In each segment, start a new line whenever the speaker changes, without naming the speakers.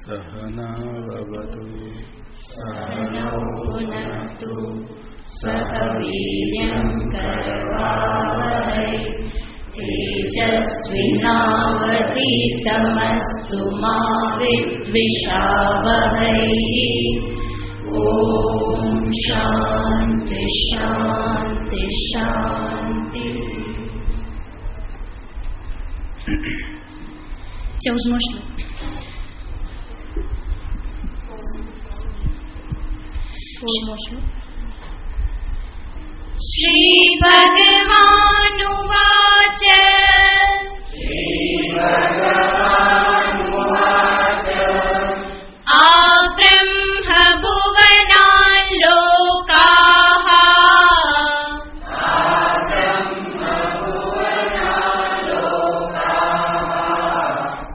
सहनावतु
सहनौ भुनक्तु सह वीर्यं करवावहै तेजस्विनावधीतमस्तु मा विद्विषावहै। ओम शांति शांति शांति। 14मो श्लोक। 16मो श्लोक। श्री भगवानुवाच आब्रह्म भुवनान् लोकाः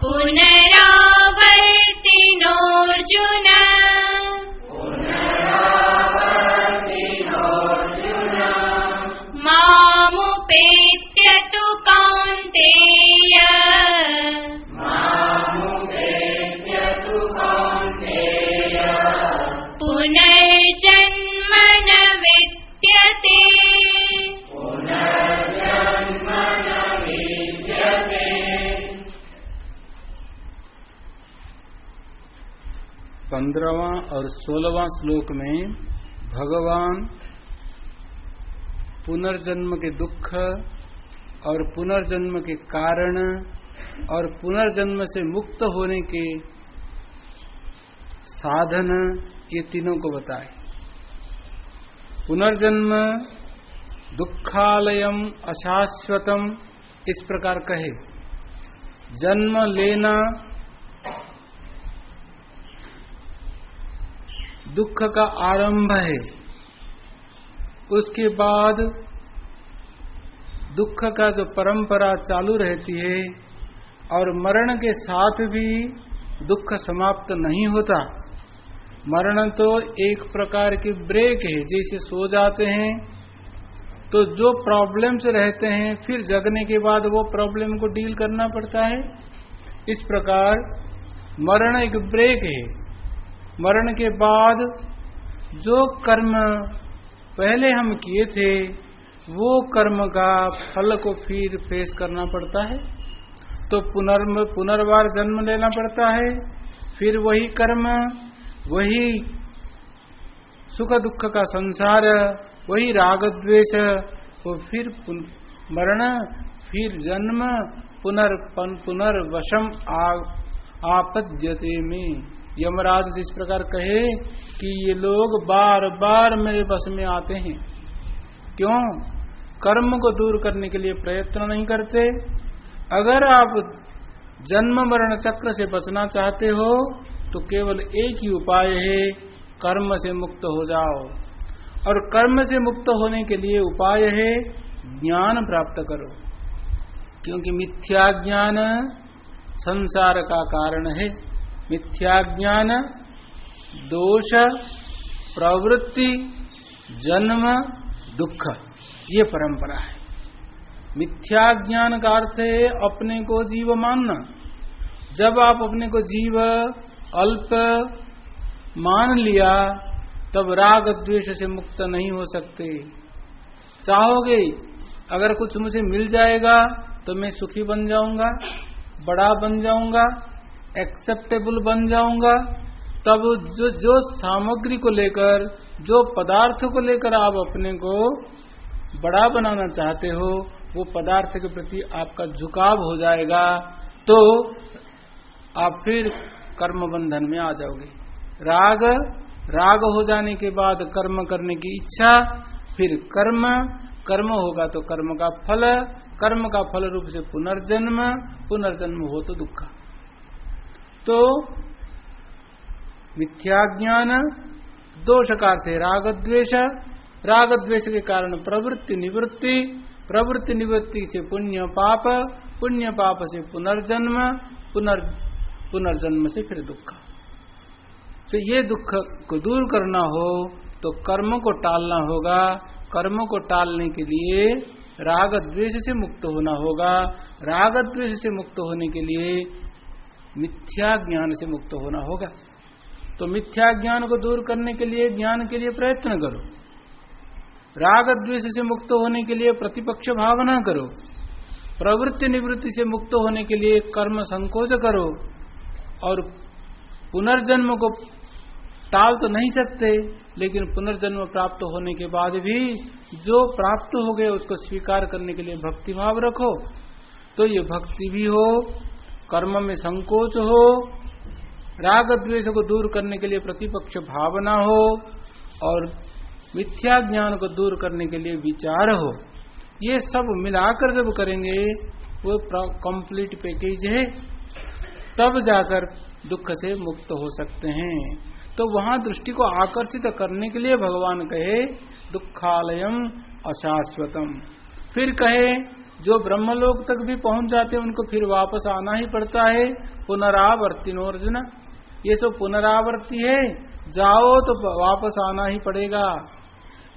पुनरावर्तिनोऽर्जुन मामुपेत्य तु कौन्तेय पुनर्जन्म न विद्यते।
15वां और 16वां श्लोक में भगवान पुनर्जन्म के दुख और पुनर्जन्म के कारण और पुनर्जन्म से मुक्त होने के साधन ये तीनों को बताए। पुनर्जन्म दुखालयम अशाश्वतम इस प्रकार कहे। जन्म लेना दुख का आरंभ है, उसके बाद दुख का जो परंपरा चालू रहती है और मरण के साथ भी दुख समाप्त नहीं होता। मरण तो एक प्रकार की ब्रेक है, जैसे सो जाते हैं तो जो प्रॉब्लम्स रहते हैं फिर जगने के बाद वो प्रॉब्लम को डील करना पड़ता है। इस प्रकार मरण एक ब्रेक है। मरण के बाद जो कर्म पहले हम किए थे वो कर्म का फल को फिर फेस करना पड़ता है, तो पुनर्बार जन्म लेना पड़ता है। फिर वही कर्म, वही सुख दुख का संसार, वही राग द्वेष, तो फिर मरण, फिर जन्म, पुनर्वशम आपद्यते में। यमराज जिस प्रकार कहे कि ये लोग बार बार मेरे बस में आते हैं, क्यों? कर्म को दूर करने के लिए प्रयत्न नहीं करते। अगर आप जन्म मरण चक्र से बचना चाहते हो तो केवल एक ही उपाय है, कर्म से मुक्त हो जाओ। और कर्म से मुक्त होने के लिए उपाय है ज्ञान प्राप्त करो, क्योंकि मिथ्या ज्ञान संसार का कारण है। मिथ्या ज्ञान दोष, प्रवृत्ति, जन्म, दुख, ये परंपरा है। मिथ्या ज्ञान का अर्थ है अपने को जीव मानना। जब आप अपने को जीव अल्प मान लिया तब राग द्वेष से मुक्त नहीं हो सकते। चाहोगे अगर कुछ मुझे मिल जाएगा तो मैं सुखी बन जाऊंगा, बड़ा बन जाऊंगा, एक्सेप्टेबल बन जाऊंगा, तब जो सामग्री को लेकर, जो पदार्थ को लेकर आप अपने को बड़ा बनाना चाहते हो, वो पदार्थ के प्रति आपका झुकाव हो जाएगा, तो आप फिर कर्म बंधन में आ जाओगे। राग हो जाने के बाद कर्म करने की इच्छा, फिर कर्म होगा तो कर्म का फल रूप से पुनर्जन्म हो तो दुख। तो मिथ्या ज्ञान दोष का अर्थ है राग द्वेष के कारण प्रवृत्ति निवृत्ति से पुण्य पाप से पुनर्जन्म से फिर दुख। तो ये दुख को दूर करना हो तो कर्म को टालना होगा। कर्म को टालने के लिए राग द्वेष से मुक्त होना होगा। राग द्वेष से मुक्त होने के लिए मिथ्या ज्ञान से मुक्त होना होगा। तो मिथ्या ज्ञान को दूर करने के लिए ज्ञान के लिए प्रयत्न करो, राग द्वेष से मुक्त होने के लिए प्रतिपक्ष भावना करो, प्रवृत्ति निवृत्ति से मुक्त होने के लिए कर्म संकोच करो। और पुनर्जन्म को टाल तो नहीं सकते, लेकिन पुनर्जन्म प्राप्त होने के बाद भी जो प्राप्त हो गए उसको स्वीकार करने के लिए भक्ति भाव रखो। तो ये भक्ति भी हो, कर्म में संकोच हो, राग द्वेष को दूर करने के लिए प्रतिपक्ष भावना हो, और मिथ्या ज्ञान को दूर करने के लिए विचार हो। ये सब मिलाकर जब करेंगे वो कंप्लीट पैकेज है, तब जाकर दुख से मुक्त हो सकते हैं। तो वहां दृष्टि को आकर्षित करने के लिए भगवान कहे दुखालयम अशाश्वतम। फिर कहे जो ब्रह्मलोक तक भी पहुंच जाते हैं उनको फिर वापस आना ही पड़ता है, पुनरावर्तिनोर्जुन। ये सब पुनरावर्ती है, जाओ तो वापस आना ही पड़ेगा।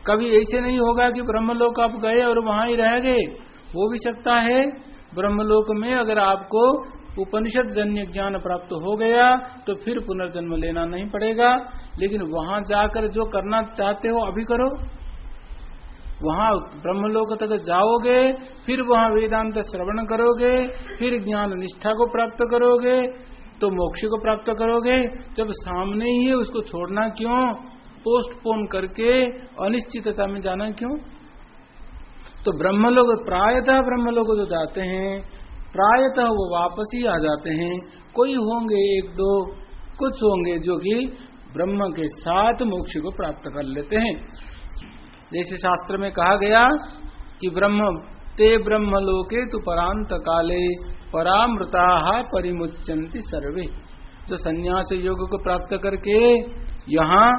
कभी ऐसे नहीं होगा कि ब्रह्मलोक आप गए और वहां ही रह गए, हो भी सकता है। ब्रह्मलोक में अगर आपको उपनिषद जन्य ज्ञान प्राप्त हो गया तो फिर पुनर्जन्म लेना नहीं पड़ेगा, लेकिन वहां जाकर जो करना चाहते हो अभी करो। वहां ब्रह्मलोक तक जाओगे, फिर वहां वेदांत श्रवण करोगे, फिर ज्ञान निष्ठा को प्राप्त करोगे, तो मोक्ष को प्राप्त करोगे। जब सामने ही है उसको छोड़ना क्यों, पोस्टपोन करके अनिश्चितता में जाना क्यों। तो ब्रह्मलोक प्रायतः ब्रह्मलोक जो जाते हैं प्रायतः वो वापस ही आ जाते हैं। कोई होंगे एक दो, कुछ होंगे जो कि ब्रह्म के साथ मोक्ष को प्राप्त कर लेते हैं। जैसे शास्त्र में कहा गया कि ब्रह्मलोके तु परांत काले परामृता परिमुच्यन्ति सर्वे। जो संन्यास योग को प्राप्त करके यहाँ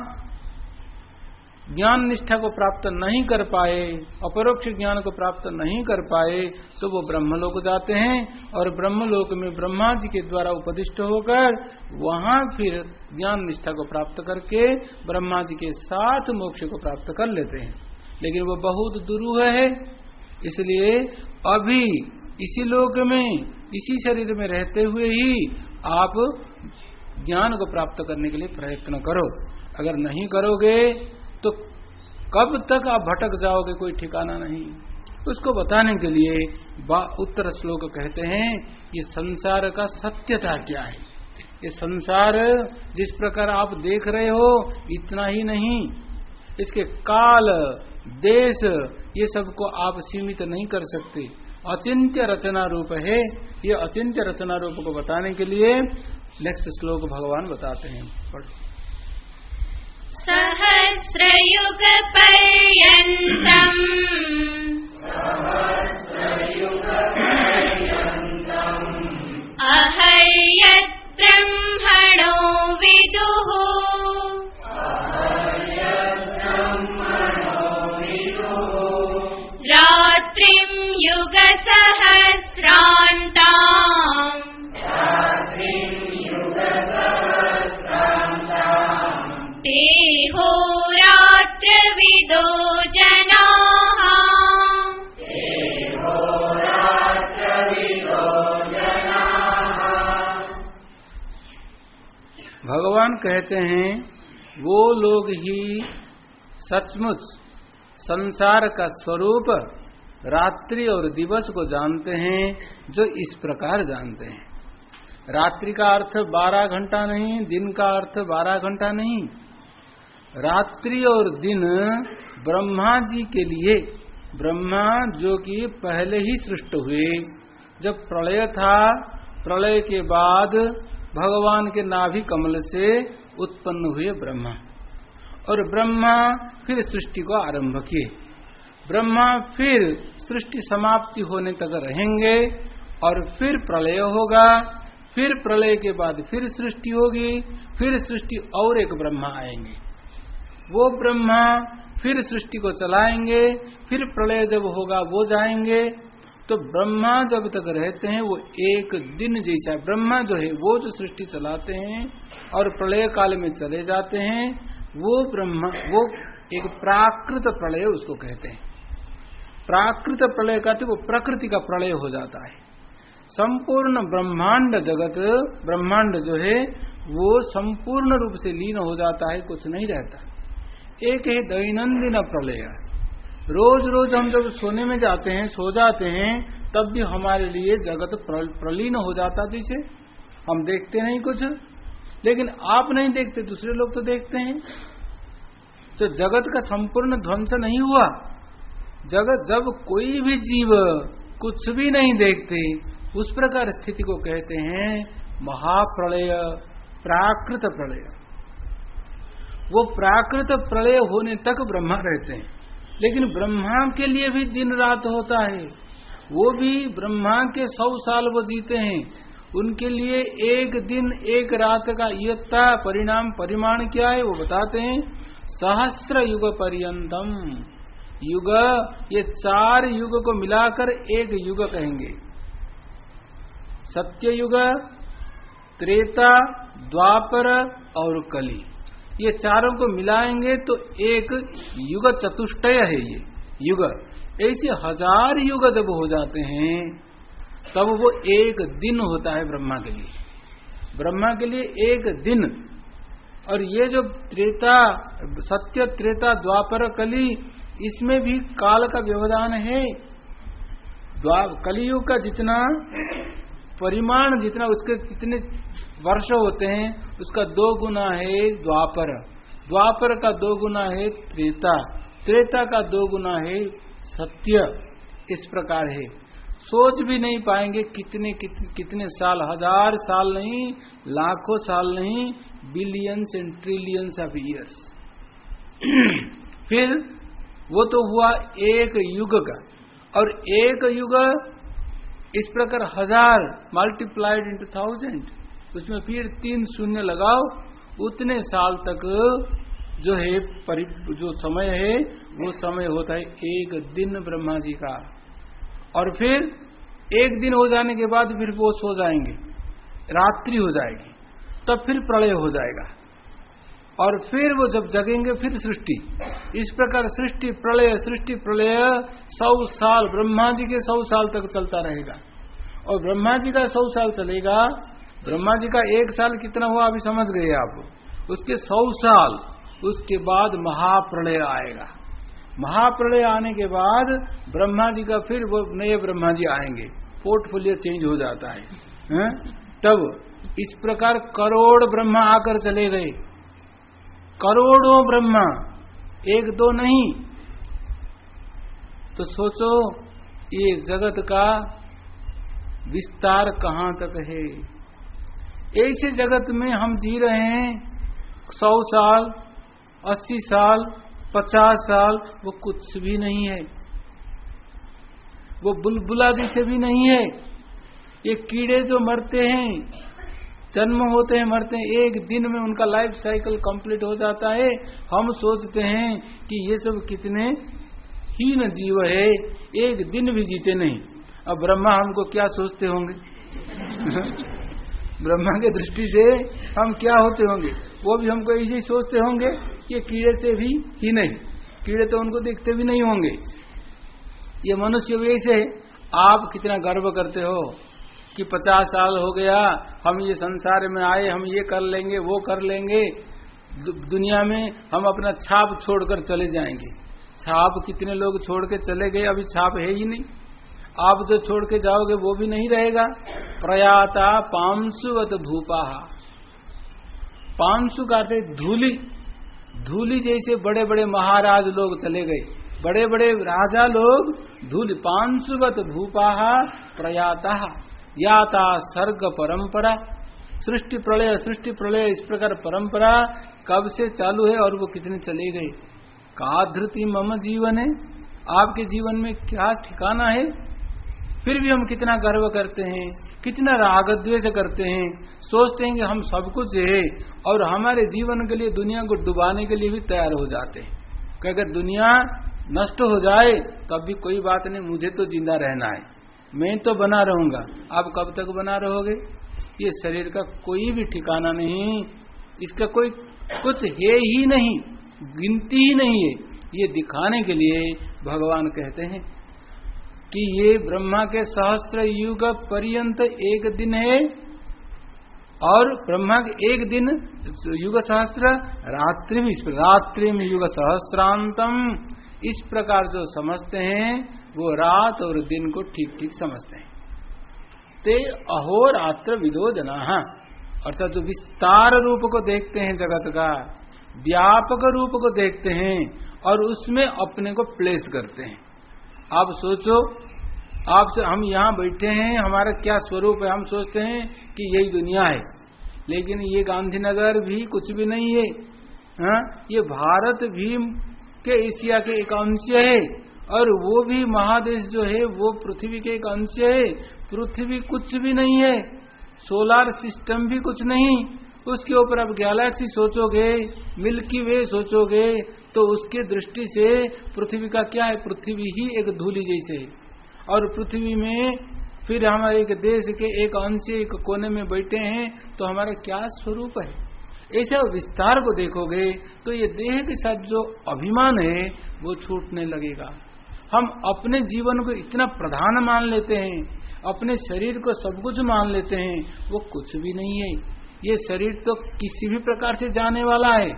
ज्ञान निष्ठा को प्राप्त नहीं कर पाए, अपरोक्ष ज्ञान को प्राप्त नहीं कर पाए, तो वो ब्रह्मलोक जाते हैं और ब्रह्मलोक में ब्रह्मा जी के द्वारा उपदिष्ट होकर वहां फिर ज्ञान निष्ठा को प्राप्त करके ब्रह्मा जी के साथ मोक्ष को प्राप्त कर लेते हैं। लेकिन वो बहुत दुरूह है, इसलिए अभी इसी लोक में इसी शरीर में रहते हुए ही आप ज्ञान को प्राप्त करने के लिए प्रयत्न करो। अगर नहीं करोगे तो कब तक आप भटक जाओगे कोई ठिकाना नहीं। उसको बताने के लिए उत्तर श्लोक कहते हैं ये संसार का सत्यता क्या है। ये संसार जिस प्रकार आप देख रहे हो इतना ही नहीं, इसके काल देश ये सबको आप सीमित नहीं कर सकते, अचिंत्य रचना रूप है। ये अचिंत्य रचना रूप को बताने के लिए नेक्स्ट श्लोक भगवान बताते हैं।
सहस्रयुग पर्यन्तम् अहर्यत् ब्रह्मणो विदुः रात्रिं युगसहस्रान्ताम् ते होरात्रविदो जनाः।
भगवान कहते हैं वो लोग ही सचमुच संसार का स्वरूप रात्रि और दिवस को जानते हैं जो इस प्रकार जानते हैं। रात्रि का अर्थ 12 घंटा नहीं, दिन का अर्थ 12 घंटा नहीं। रात्रि और दिन ब्रह्मा जी के लिए, ब्रह्मा जो कि पहले ही सृष्ट हुए, जब प्रलय था, प्रलय के बाद भगवान के नाभि कमल से उत्पन्न हुए ब्रह्मा, और ब्रह्मा फिर सृष्टि को आरंभ किए। ब्रह्मा फिर सृष्टि समाप्ति होने तक रहेंगे और फिर प्रलय होगा, फिर प्रलय के बाद फिर सृष्टि होगी, फिर सृष्टि और एक ब्रह्मा आएंगे, वो ब्रह्मा फिर सृष्टि को चलाएंगे, फिर प्रलय जब होगा वो जाएंगे। तो ब्रह्मा जब तक रहते हैं वो एक दिन जैसा, ब्रह्मा जो है वो जो सृष्टि चलाते हैं और प्रलय काल में चले जाते हैं, वो ब्रह्मा वो एक प्राकृत प्रलय उसको कहते हैं। प्राकृत प्रलय का तो वो प्रकृति का प्रलय हो जाता है। संपूर्ण ब्रह्मांड जगत, ब्रह्मांड जो है वो संपूर्ण रूप से लीन हो जाता है, कुछ नहीं रहता। एक है दैनंदिन प्रलय। रोज रोज हम जब सोने में जाते हैं, सो जाते हैं, तब भी हमारे लिए जगत प्रलीन हो जाता, जैसे हम देखते नहीं कुछ, लेकिन आप नहीं देखते, दूसरे लोग तो देखते हैं। तो जगत का संपूर्ण ध्वंस नहीं हुआ। जगत जब कोई भी जीव कुछ भी नहीं देखते, उस प्रकार स्थिति को कहते हैं महाप्रलय, प्राकृत प्रलय। वो प्राकृत प्रलय होने तक ब्रह्मा रहते हैं, लेकिन ब्रह्मा के लिए भी दिन रात होता है। वो भी ब्रह्मा के 100 साल वो जीते हैं, उनके लिए एक दिन एक रात का इयत्ता परिमाण क्या है वो बताते हैं। सहस्र युग पर्यंतम, युग ये 4 युग को मिलाकर एक युग कहेंगे। सत्य युग, त्रेता, द्वापर और कली, ये चारों को मिलाएंगे तो एक युग चतुष्टय है ये युग। ऐसे 1000 युग जब हो जाते हैं तब वो एक दिन होता है ब्रह्मा के लिए, ब्रह्मा के लिए एक दिन। और ये जो त्रेता, सत्य, त्रेता, द्वापर, कली, इसमें भी काल का व्यवधान है। कलियुग का जितना परिमाण, जितना उसके कितने वर्ष होते हैं, उसका 2 गुना है द्वापर, द्वापर का 2 गुना है त्रेता, त्रेता का 2 गुना है सत्य। इस प्रकार है, सोच भी नहीं पाएंगे कितने साल, 1000 साल नहीं, लाखों साल नहीं, billions and trillions of years. फिर वो तो हुआ एक युग का, और एक युग इस प्रकार 1000 मल्टीप्लाइड इंटू 1000, उसमें फिर 3 शून्य लगाओ, उतने साल तक जो है जो समय है वो समय होता है एक दिन ब्रह्मा जी का। और फिर एक दिन हो जाने के बाद फिर वो सो जाएंगे, रात्रि हो जाएगी, तब फिर प्रलय हो जाएगा, और फिर वो जब जगेंगे फिर सृष्टि। इस प्रकार सृष्टि प्रलय 100 साल, ब्रह्मा जी के 100 साल तक चलता रहेगा। और ब्रह्मा जी का 100 साल चलेगा, ब्रह्मा जी का 1 साल कितना हुआ अभी समझ गए आप, उसके 100 साल, उसके बाद महाप्रलय आएगा। महाप्रलय आने के बाद ब्रह्मा जी का फिर वो नए ब्रह्मा जी आएंगे, पोर्टफोलियो चेंज हो जाता है, तब इस प्रकार करोड़ ब्रह्मा आकर चले गए, करोड़ों ब्रह्मा, 1-2 नहीं। तो सोचो ये जगत का विस्तार कहां तक है। ऐसे जगत में हम जी रहे हैं, 100 साल, 80 साल, 50 साल, वो कुछ भी नहीं है, वो बुलबुला जैसे भी नहीं है। ये कीड़े जो मरते हैं, जन्म होते हैं, मरते हैं, एक दिन में उनका लाइफ साइकिल कंप्लीट हो जाता है। हम सोचते हैं कि ये सब कितने हीन जीव है, एक दिन भी जीते नहीं। अब ब्रह्मा हमको क्या सोचते होंगे ब्रह्मा के दृष्टि से हम क्या होते होंगे, वो भी हमको ऐसे ही सोचते होंगे कि कीड़े से भी ही नहीं, कीड़े तो उनको दिखते भी नहीं होंगे। ये मनुष्य वैसे, आप कितना गर्व करते हो कि 50 साल हो गया, हम ये संसार में आए, हम ये कर लेंगे, वो कर लेंगे, दुनिया में हम अपना छाप छोड़कर चले जाएंगे। छाप कितने लोग छोड़ के चले गए, अभी छाप है ही नहीं। आप जो छोड़ के जाओगे वो भी नहीं रहेगा। प्रयाता पांशुवत भूपाहा, पांशु कहते धूली, धूली जैसे बड़े बड़े महाराज लोग चले गए, बड़े बड़े राजा लोग धूली, पांशुवत भूपाहा प्रयाता याता सर्ग परंपरा। सृष्टि प्रलय इस प्रकार परंपरा कब से चालू है और वो कितने चले गए। का धृति मम जीवन है, आपके जीवन में क्या ठिकाना है। फिर भी हम कितना गर्व करते हैं, कितना राग द्वेष करते हैं, सोचते हैं कि हम सब कुछ है, और हमारे जीवन के लिए दुनिया को डुबाने के लिए भी तैयार हो जाते हैं कि अगर दुनिया नष्ट हो जाए तब भी कोई बात नहीं, मुझे तो जिंदा रहना है, मैं तो बना रहूंगा। आप कब तक बना रहोगे। ये शरीर का कोई भी ठिकाना नहीं, इसका कोई कुछ है ही नहीं, गिनती ही नहीं है। ये दिखाने के लिए भगवान कहते हैं कि ये ब्रह्मा के सहस्त्र युग पर्यंत एक दिन है और ब्रह्मा के एक दिन युग सहस्त्र रात्रि भी, रात्रि में युग सहस्त्रांतम, इस प्रकार जो समझते हैं वो रात और दिन को ठीक ठीक समझते हैं। ते अहोरात्र विदो जना, अर्थात जो विस्तार रूप को देखते हैं जगत का, व्यापक रूप को देखते हैं और उसमें अपने को प्लेस करते हैं। आप सोचो, हम यहाँ बैठे हैं, हमारा क्या स्वरूप है? हम सोचते हैं कि यही दुनिया है, लेकिन ये गांधीनगर भी कुछ भी नहीं है। ये भारत भी के एशिया के एक अंश है और वो भी महादेश जो है वो पृथ्वी के एक अंश है। पृथ्वी कुछ भी नहीं है, सोलार सिस्टम भी कुछ नहीं, उसके ऊपर आप गैलेक्सी सोचोगे, मिल्की वे सोचोगे, तो उसके दृष्टि से पृथ्वी का क्या है? पृथ्वी ही एक धूली जैसे है। और पृथ्वी में फिर हम एक देश के एक अंश, एक कोने में बैठे हैं, तो हमारा क्या स्वरूप है? ऐसे विस्तार को देखोगे तो ये देह के साथ जो अभिमान है वो छूटने लगेगा। हम अपने जीवन को इतना प्रधान मान लेते हैं, अपने शरीर को सब कुछ मान लेते हैं, वो कुछ भी नहीं है। ये शरीर तो किसी भी प्रकार से जाने वाला है।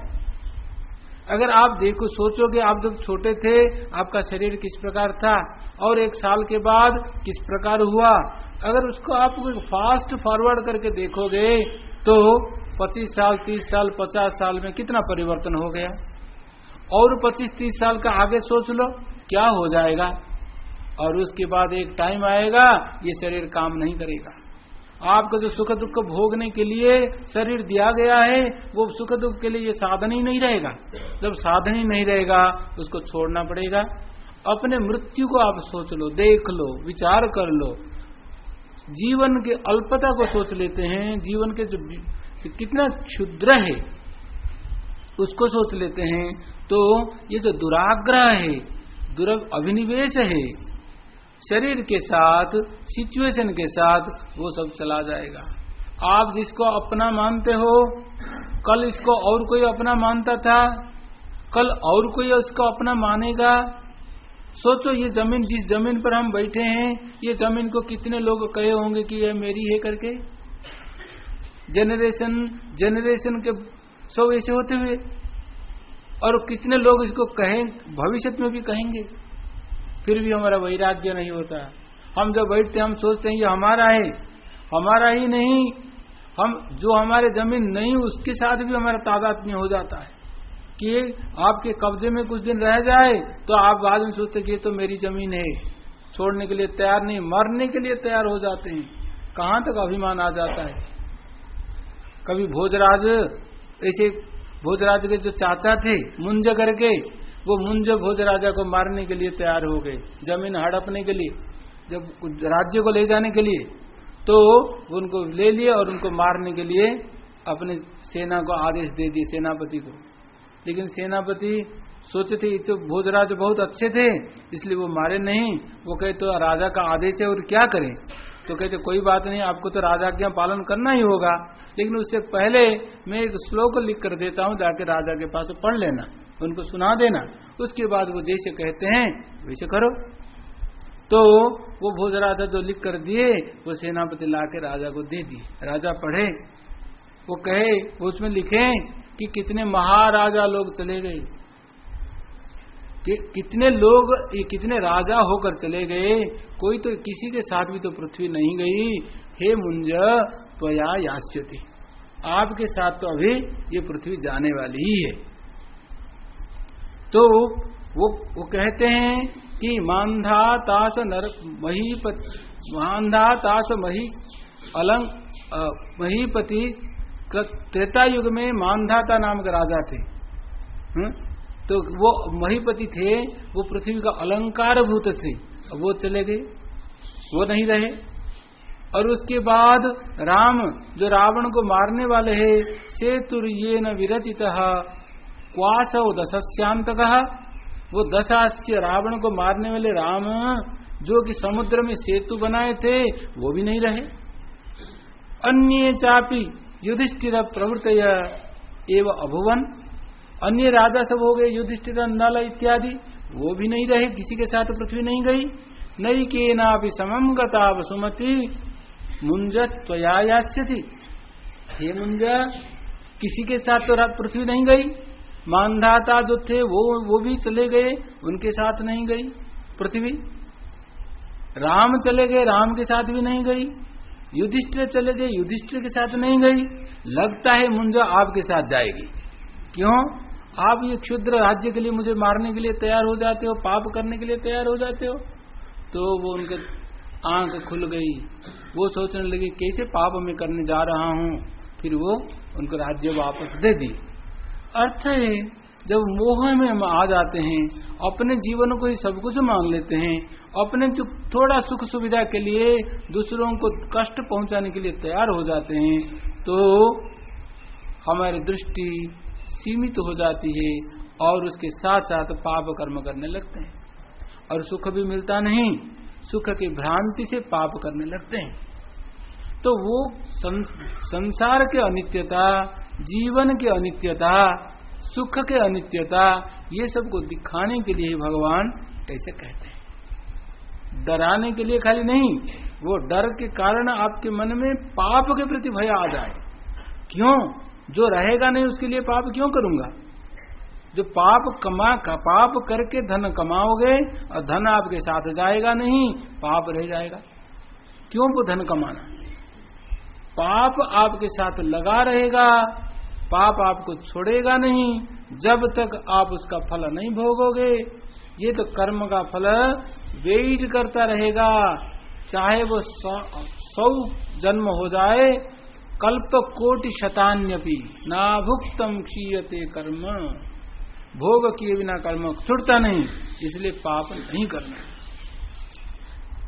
अगर आप देखो, सोचोगे आप जब छोटे थे आपका शरीर किस प्रकार था और एक साल के बाद किस प्रकार हुआ, अगर उसको आप फास्ट फॉरवर्ड करके देखोगे तो 25 साल, 30 साल, 50 साल में कितना परिवर्तन हो गया। और 25-30 साल का आगे सोच लो क्या हो जाएगा। और उसके बाद एक टाइम आएगा ये शरीर काम नहीं करेगा। आपको जो सुख दुख भोगने के लिए शरीर दिया गया है वो सुख दुख के लिए ये साधन ही नहीं रहेगा। जब साधन ही नहीं रहेगा उसको छोड़ना पड़ेगा। अपने मृत्यु को आप सोच लो, देख लो, विचार कर लो। जीवन के अल्पता को सोच लेते हैं, जीवन के जो कितना क्षुद्र है उसको सोच लेते हैं, तो ये जो दुराग्रह है, अभिनिवेश है शरीर के साथ, सिचुएशन के साथ, वो सब चला जाएगा। आप जिसको अपना मानते हो, कल इसको और कोई अपना मानता था, कल और कोई उसको अपना मानेगा। सोचो ये जमीन, जिस जमीन पर हम बैठे हैं, ये जमीन को कितने लोग कहे होंगे कि ये मेरी है करके। जनरेशन के सब ऐसे होते हुए, और कितने लोग इसको कहें, भविष्य में भी कहेंगे, फिर भी हमारा वैराग्य नहीं होता। हम जब बैठते हम सोचते हैं ये हमारा है, हमारा ही नहीं, हम जो हमारे जमीन नहीं उसके साथ भी हमारा तादात्म्य हो जाता है कि आपके कब्जे में कुछ दिन रह जाए तो आप बाद में सोचते कि ये तो मेरी जमीन है, छोड़ने के लिए तैयार नहीं, मरने के लिए तैयार हो जाते हैं। कहां तक अभिमान आ जाता है। कभी भोजराज, ऐसे भोजराज के जो चाचा थे मुंज करके, वो मुंज भोज राजा को मारने के लिए तैयार हो गए, जमीन हड़पने के लिए, जब राज्य को ले जाने के लिए, तो उनको ले लिए और उनको मारने के लिए अपने सेना को आदेश दे दिए, सेनापति को। लेकिन सेनापति सोचे थे तो भोजराज बहुत अच्छे थे इसलिए वो मारे नहीं। वो कहे तो राजा का आदेश है और क्या करें। तो कहते कोई बात नहीं, आपको तो राजाज्ञा पालन करना ही होगा, लेकिन उससे पहले मैं एक श्लोक लिख कर देता हूँ, जाके राजा के पास पढ़ लेना, उनको सुना देना, उसके बाद वो जैसे कहते हैं वैसे करो। तो वो भोजराजा जो लिख कर दिए वो सेनापति लाके राजा को दे दिए। राजा पढ़े, वो कहे, वो उसमें लिखे कि कितने महाराजा लोग चले गए, कि कितने लोग, ये कितने राजा होकर चले गए, कोई तो किसी के साथ भी तो पृथ्वी नहीं गई। हे मुंज त्वया यास्यति, आपके साथ तो अभी ये पृथ्वी जाने वाली ही है। तो वो कहते हैं कि मांधा तास नर महीपति त्रेता युग में मांधाता नाम के राजा थे। तो वो महीपति थे, वो पृथ्वी का अलंकार भूत थे। अब वो चले गए, वो नहीं रहे। और उसके बाद राम जो रावण को मारने वाले हैं, सेतुर्येन विरचितः क्वासौ दशस्यांत कहा, वो दशास्य रावण को मारने वाले राम जो कि समुद्र में सेतु बनाए थे वो भी नहीं रहे। अन्ये चापि युधिष्ठिर प्रवृत्तय एव अभुवन, अन्य राजा सब हो गए, युधिष्ठिर नल इत्यादि, वो भी नहीं रहे, किसी के साथ पृथ्वी नहीं गई। नई के नापि समम गता वसुमति मुंजत त्वया यास्यति। हे मुंज, किसी के साथ तो पृथ्वी नहीं गई, मानधाता जो थे वो भी चले गए, उनके साथ नहीं गई पृथ्वी। राम चले गए, राम के साथ भी नहीं गई। युधिष्ठिर चले गए, युधिष्ठिर के साथ नहीं गई। लगता है मुंजा आपके साथ जाएगी। क्यों? आप ये क्षुद्र राज्य के लिए मुझे मारने के लिए तैयार हो जाते हो, पाप करने के लिए तैयार हो जाते हो। तो वो उनके आंख खुल गई, वो सोचने लगी कैसे पाप मैं करने जा रहा हूं। फिर वो उनको राज्य वापस दे दी। अर्थ है जब मोह में हम आ जाते हैं, अपने जीवन को ही सब कुछ मान लेते हैं, अपने जो थोड़ा सुख सुविधा के लिए दूसरों को कष्ट पहुंचाने के लिए तैयार हो जाते हैं, तो हमारी दृष्टि सीमित हो जाती है और उसके साथ साथ पाप कर्म करने लगते हैं और सुख भी मिलता नहीं, सुख की भ्रांति से पाप करने लगते हैं। तो वो संसार के अनित्यता, जीवन की अनित्यता, सुख के अनित्यता, ये सब को दिखाने के लिए भगवान कैसे कहते हैं। डराने के लिए खाली नहीं, वो डर के कारण आपके मन में पाप के प्रति भय आ जाए। क्यों? जो रहेगा नहीं उसके लिए पाप क्यों करूंगा? जो पाप करके धन कमाओगे और धन आपके साथ जाएगा नहीं, पाप रह जाएगा। क्यों वो धन कमाना? पाप आपके साथ लगा रहेगा, पाप आपको छोड़ेगा नहीं जब तक आप उसका फल नहीं भोगोगे। ये तो कर्म का फल वेट करता रहेगा, चाहे वो 100 जन्म हो जाए, कल्प कोटि शतान्यपि ना भुक्तम क्षीयते कर्म। भोग किए बिना कर्म छूटता नहीं, इसलिए पाप नहीं करना।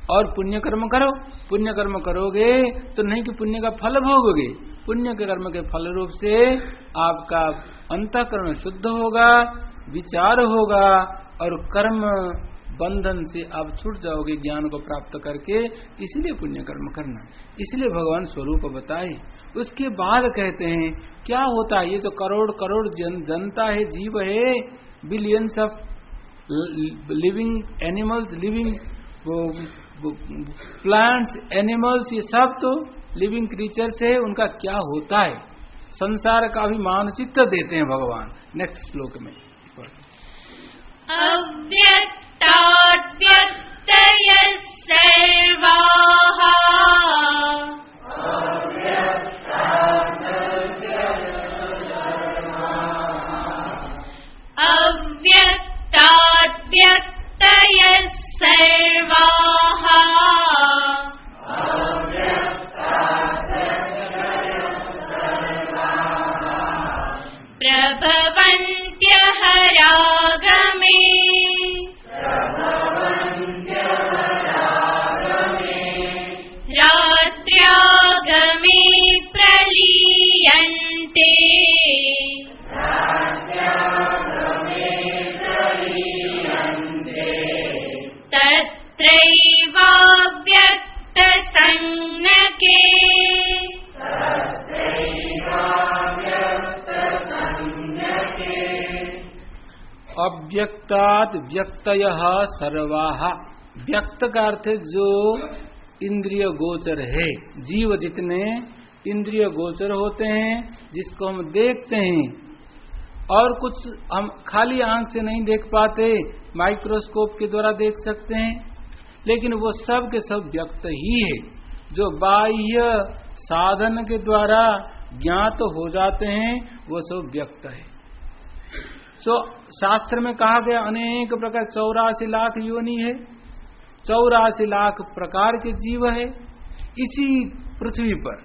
और पुण्य कर्म करो, पुण्य कर्म करोगे तो नहीं कि पुण्य का फल भोगोगे, पुण्य के कर्म के फल रूप से आपका अंतःकरण शुद्ध होगा, विचार होगा और कर्म बंधन से आप छूट जाओगे ज्ञान को प्राप्त करके। इसलिए पुण्य कर्म करना, इसलिए भगवान स्वरूप बताए। उसके बाद कहते हैं क्या होता है, ये जो करोड़ करोड़ जनता है, जीव है, billions of living animals, living plants, animals, ये सब तो लिविंग क्रीचर्स है, उनका क्या होता है, संसार का भी मानचित्र देते हैं भगवान नेक्स्ट श्लोक में।
अव्यक्ताद्व्यक्तयः सर्वाः अव्यक्ताद्व्यक्तयः सर्वाः प्रभवन्त्यः रागमे रात्र्यागमे प्रलीयन्ते तत्रैवाव्यक्तसंज्ञके
अव्यक्तात् व्यक्तयः सर्वाः। व्यक्त का अर्थ जो इंद्रिय गोचर है, जीव जितने इंद्रिय गोचर होते हैं, जिसको हम देखते हैं और कुछ हम खाली आंख से नहीं देख पाते, माइक्रोस्कोप के द्वारा देख सकते हैं, लेकिन वो सब के सब व्यक्त ही है, जो बाह्य साधन के द्वारा ज्ञात हो जाते हैं, वो सब व्यक्त है। शास्त्र में कहा गया अनेक प्रकार 84 लाख योनि है, 84 लाख प्रकार के जीव है इसी पृथ्वी पर।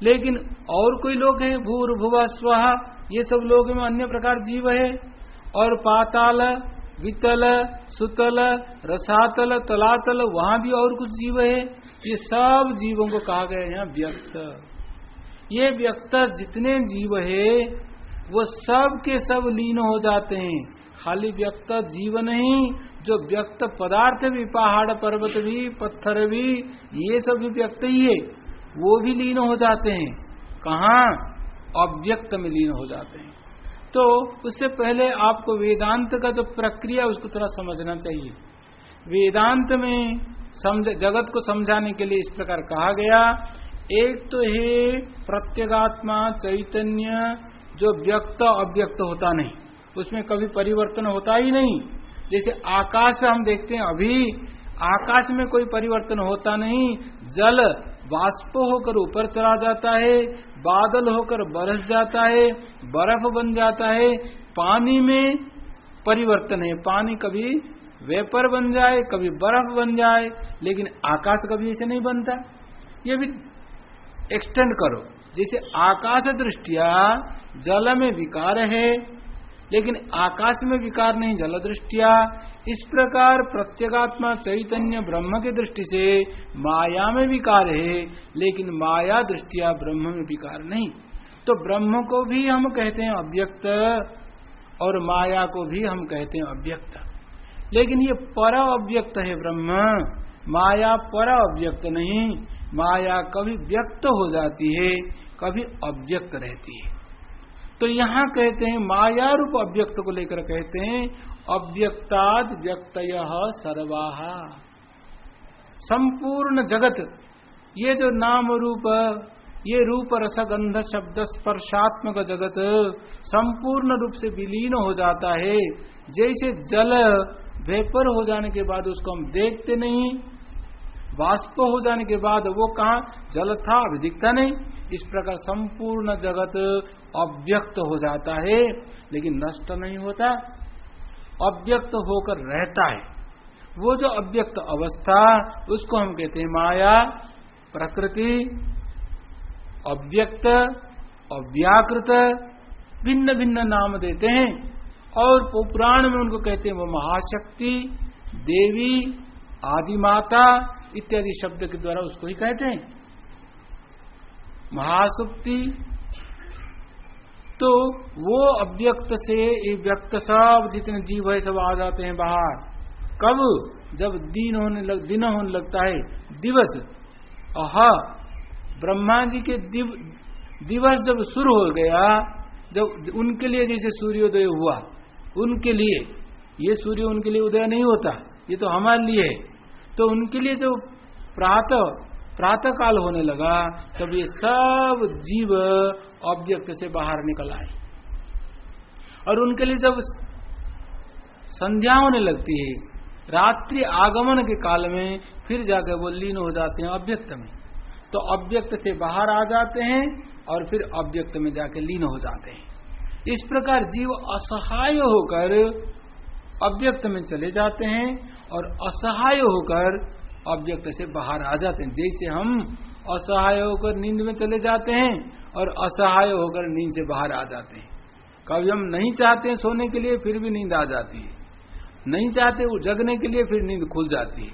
लेकिन और कोई लोग हैं, भूर्भुवः स्वः, ये सब लोग में अन्य प्रकार जीव है। और पाताल, वितल, सुतल, रसातल, तलातल, वहां भी और कुछ जीव है। ये सब जीवों को कहा गया यहाँ व्यक्त। ये व्यक्त जितने जीव है वो सब के सब लीन हो जाते हैं। खाली व्यक्त जीव नहीं, जो व्यक्त पदार्थ भी, पहाड़ पर्वत भी, पत्थर भी, ये सब भी व्यक्त ही है, वो भी लीन हो जाते हैं। कहाँ? अव्यक्त में लीन हो जाते हैं। तो उससे पहले आपको वेदांत का जो प्रक्रिया उसको थोड़ा समझना चाहिए। वेदांत में जगत को समझाने के लिए इस प्रकार कहा गया। एक तो है प्रत्यगात्मा चैतन्य, जो व्यक्त अव्यक्त होता नहीं, उसमें कभी परिवर्तन होता ही नहीं। जैसे आकाश हम देखते हैं, अभी आकाश में कोई परिवर्तन होता नहीं। जल वाष्प होकर ऊपर चला जाता है, बादल होकर बरस जाता है, बर्फ बन जाता है। पानी में परिवर्तन है, पानी कभी वेपर बन जाए, कभी बर्फ बन जाए, लेकिन आकाश कभी ऐसे नहीं बनता। ये भी एक्सटेंड करो, जैसे आकाश दृष्टिया जल में विकार है, लेकिन आकाश में विकार नहीं जल दृष्टिया। इस प्रकार प्रत्यगात्मा चैतन्य ब्रह्म की दृष्टि से माया में विकार है, लेकिन माया दृष्टिया ब्रह्म में विकार नहीं। तो ब्रह्म को भी हम कहते हैं अव्यक्त और माया को भी हम कहते हैं अव्यक्त, लेकिन ये पर अव्यक्त है ब्रह्म, माया पर अव्यक्त नहीं। माया कभी व्यक्त हो जाती है, कभी अव्यक्त रहती है। तो यहाँ कहते हैं माया रूप अव्यक्त को लेकर कहते हैं अव्यक्ताद व्यक्तयः सर्वाः। संपूर्ण जगत, ये जो नाम रूप, ये रूप रस गंध शब्द स्पर्शात्मक जगत संपूर्ण रूप से विलीन हो जाता है। जैसे जल वेपर हो जाने के बाद उसको हम देखते नहीं, वाष्प हो जाने के बाद वो कहाँ जल था अभी दिखता नहीं, इस प्रकार संपूर्ण जगत अव्यक्त हो जाता है, लेकिन नष्ट नहीं होता, अव्यक्त होकर रहता है। वो जो अव्यक्त अवस्था, उसको हम कहते हैं माया, प्रकृति, अव्यक्त, अव्याकृत, भिन्न भिन्न नाम देते हैं। और पुराण में उनको कहते हैं वो महाशक्ति, देवी, आदिमाता इत्यादि शब्द के द्वारा उसको ही कहते हैं महाशक्ति। तो वो अव्यक्त से ये व्यक्त सब जितने जीव है सब आ जाते हैं बाहर। कब? जब दिन होने लगता है, दिवस। ब्रह्मा जी के दिवस जब शुरू हो गया, जब उनके लिए जैसे सूर्योदय हुआ, उनके लिए ये सूर्य उनके लिए उदय नहीं होता, ये तो हमारे लिए है। तो उनके लिए जो प्रातः काल होने लगा, तब ये सब जीव अव्यक्त से बाहर निकल आए। और उनके लिए जब संध्या होने लगती है, रात्रि आगमन के काल में, फिर जाकर वो लीन हो जाते हैं अव्यक्त में। तो अव्यक्त से बाहर आ जाते हैं और फिर अव्यक्त में जाके लीन हो जाते हैं। इस प्रकार जीव असहाय होकर अव्यक्त में चले जाते हैं और असहाय होकर अव्यक्त से बाहर आ जाते हैं। जैसे हम असहाय होकर नींद में चले जाते हैं और असहाय होकर नींद से बाहर आ जाते हैं। कभी हम नहीं चाहते हैं सोने के लिए, फिर भी नींद आ जाती है, नहीं चाहते वो जगने के लिए, फिर नींद खुल जाती है।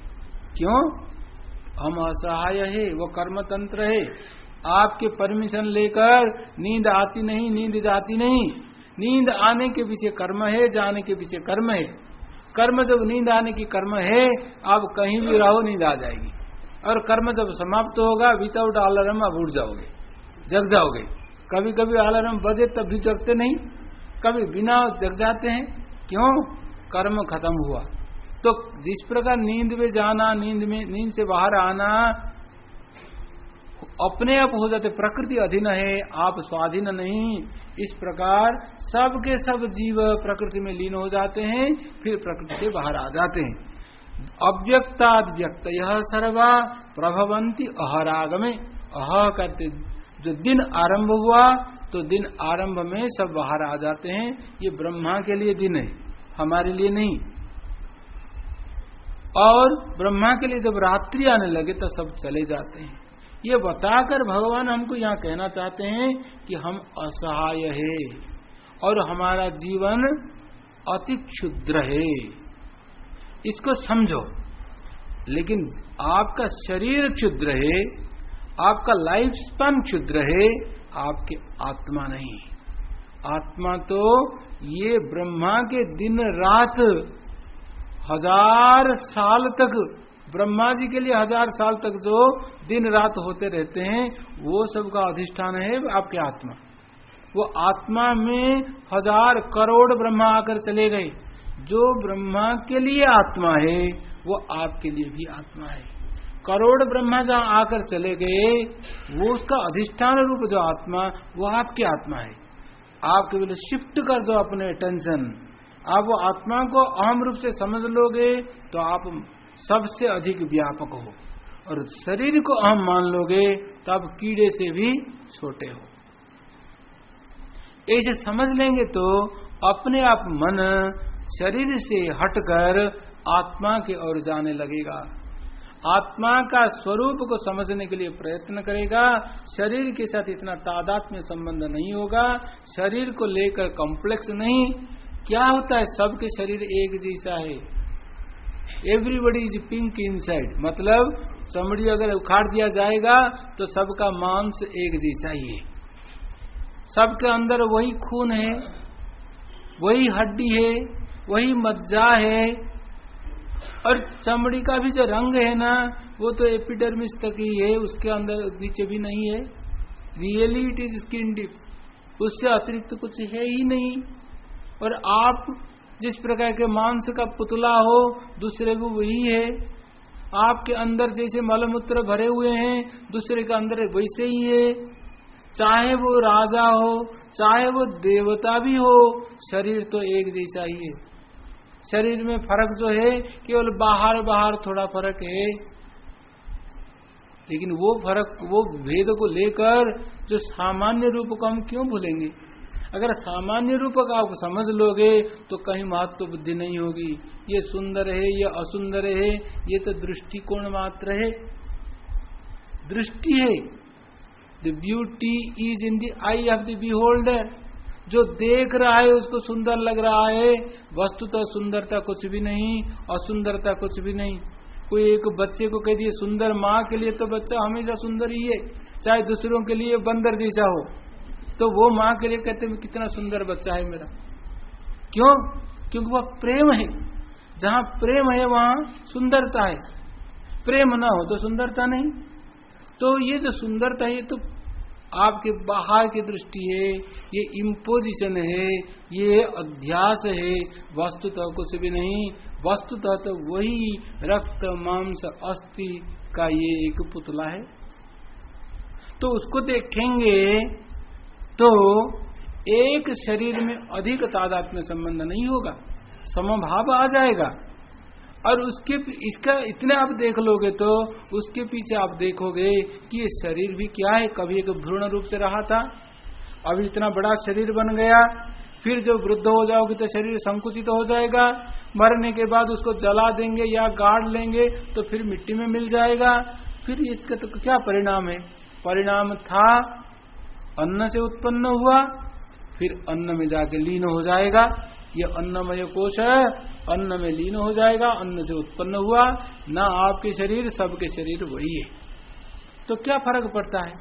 क्यों? हम असहाय है, वो कर्म तंत्र है। आपके परमिशन लेकर नींद आती नहीं, नींद जाती नहीं। नींद आने के पीछे कर्म है, जाने के पीछे कर्म है। कर्म जब नींद आने की कर्म है, आप कहीं भी रहो नींद आ जाएगी। और कर्म जब समाप्त होगा, विदाउट अलार्म आप उठ जाओगे, जग जाओगे। कभी कभी अलार्म बजे तब भी जगते नहीं, कभी बिना जग जाते हैं। क्यों? कर्म खत्म हुआ। तो जिस प्रकार नींद में जाना, नींद से बाहर आना अपने आप हो जाते, प्रकृति अधीन है, आप स्वाधीन नहीं। इस प्रकार सब के सब जीव प्रकृति में लीन हो जाते हैं, फिर प्रकृति से बाहर आ जाते हैं। अव्यक्ताद व्यक्त यह सर्वा प्रभवंती अहरागमे। अह करते जो दिन आरंभ हुआ, तो दिन आरंभ में सब बाहर आ जाते हैं। ये ब्रह्मा के लिए दिन है, हमारे लिए नहीं। और ब्रह्मा के लिए जब रात्रि आने लगे तो सब चले जाते हैं। ये बताकर भगवान हमको यहाँ कहना चाहते हैं कि हम असहाय है और हमारा जीवन अति क्षुद्र है, इसको समझो। लेकिन आपका शरीर क्षुद्र है, आपका लाइफ स्पैन क्षुद्र है, आपकी आत्मा नहीं। आत्मा तो ये ब्रह्मा के दिन रात 1000 साल तक, ब्रह्मा जी के लिए 1000 साल तक जो दिन रात होते रहते हैं, वो सबका अधिष्ठान है आपकी आत्मा। वो आत्मा में 1000 करोड़ ब्रह्मा आकर चले गए, जो ब्रह्मा के लिए आत्मा है वो आपके लिए भी आत्मा है। करोड़ ब्रह्मा जहां आकर चले गए, वो उसका अधिष्ठान रूप जो आत्मा वो आपकी आत्मा है। आप केवल शिफ्ट कर दो अपने अटेंशन, आप वो आत्मा को अहम रूप से समझ लोगे तो आप सबसे अधिक व्यापक हो, और शरीर को अहम मान लोगे तो आप कीड़े से भी छोटे हो। ऐसे समझ लेंगे तो अपने आप मन शरीर से हटकर आत्मा की ओर जाने लगेगा, आत्मा का स्वरूप को समझने के लिए प्रयत्न करेगा। शरीर के साथ इतना तादात्म्य संबंध नहीं होगा, शरीर को लेकर कॉम्प्लेक्स नहीं। क्या होता है, सबके शरीर एक जैसा है, एवरीबडी इज पिंक इनसाइड, मतलब चमड़ी अगर उखाड़ दिया जाएगा तो सबका मांस एक जैसा ही है, सबके अंदर वही खून है, वही हड्डी है, वही मज्जा है, और चमड़ी का भी जो रंग है ना वो तो एपिडर्मिस तक ही है, उसके अंदर नीचे भी नहीं है। Really it is skin deep, उससे अतिरिक्त कुछ है ही नहीं। और आप जिस प्रकार के मांस का पुतला हो, दूसरे को वही है। आपके अंदर जैसे मलमूत्र भरे हुए हैं, दूसरे के अंदर वैसे ही है। चाहे वो राजा हो, चाहे वो देवता भी हो, शरीर तो एक जैसा ही है। शरीर में फर्क जो है केवल बाहर बाहर थोड़ा फर्क है, लेकिन वो फर्क, वो भेद को लेकर जो सामान्य रूप को हम क्यों भूलेंगे। अगर सामान्य रूप का आप समझ लोगे तो कहीं महत्व बुद्धि नहीं होगी। ये सुंदर है, ये असुंदर है, ये तो दृष्टिकोण मात्र है, दृष्टि है। The beauty is in the I of the beholder. जो देख रहा है उसको सुंदर लग रहा है, वस्तुतः सुंदरता कुछ भी नहीं, असुंदरता कुछ भी नहीं। कोई एक बच्चे को कह दिए सुंदर, माँ के लिए तो बच्चा हमेशा सुंदर ही है, चाहे दूसरों के लिए बंदर जैसा हो, तो वो माँ के लिए कहते हैं कितना सुंदर बच्चा है मेरा। क्यों? क्योंकि वह प्रेम है। जहाँ प्रेम है वहाँ सुंदरता है, प्रेम ना हो तो सुंदरता नहीं। तो ये जो सुंदरता है ये तो आपके बाहर की दृष्टि है, ये इम्पोजिशन है, ये अध्यास है, वस्तुतः कुछ भी नहीं। वस्तुतः तो वही रक्त मांस अस्थि का ये एक पुतला है। तो उसको देखेंगे तो एक शरीर में अधिक तादात्म्य संबंध नहीं होगा, समभाव आ जाएगा। और उसके इसका इतने आप देख लोगे तो उसके पीछे आप देखोगे कि ये शरीर भी क्या है। कभी एक भ्रूण रूप से रहा था, अभी इतना बड़ा शरीर बन गया, फिर जब वृद्ध हो जाओगे तो शरीर संकुचित हो जाएगा, मरने के बाद उसको जला देंगे या गाड़ लेंगे तो फिर मिट्टी में मिल जाएगा। फिर इसका तो क्या परिणाम है? परिणाम था अन्न से उत्पन्न हुआ, फिर अन्न में जाके लीन हो जाएगा। ये अन्नमय कोश है, अन्न में लीन हो जाएगा, अन्न से उत्पन्न हुआ। ना आपके शरीर, सबके शरीर वही है। तो क्या फर्क पड़ता है?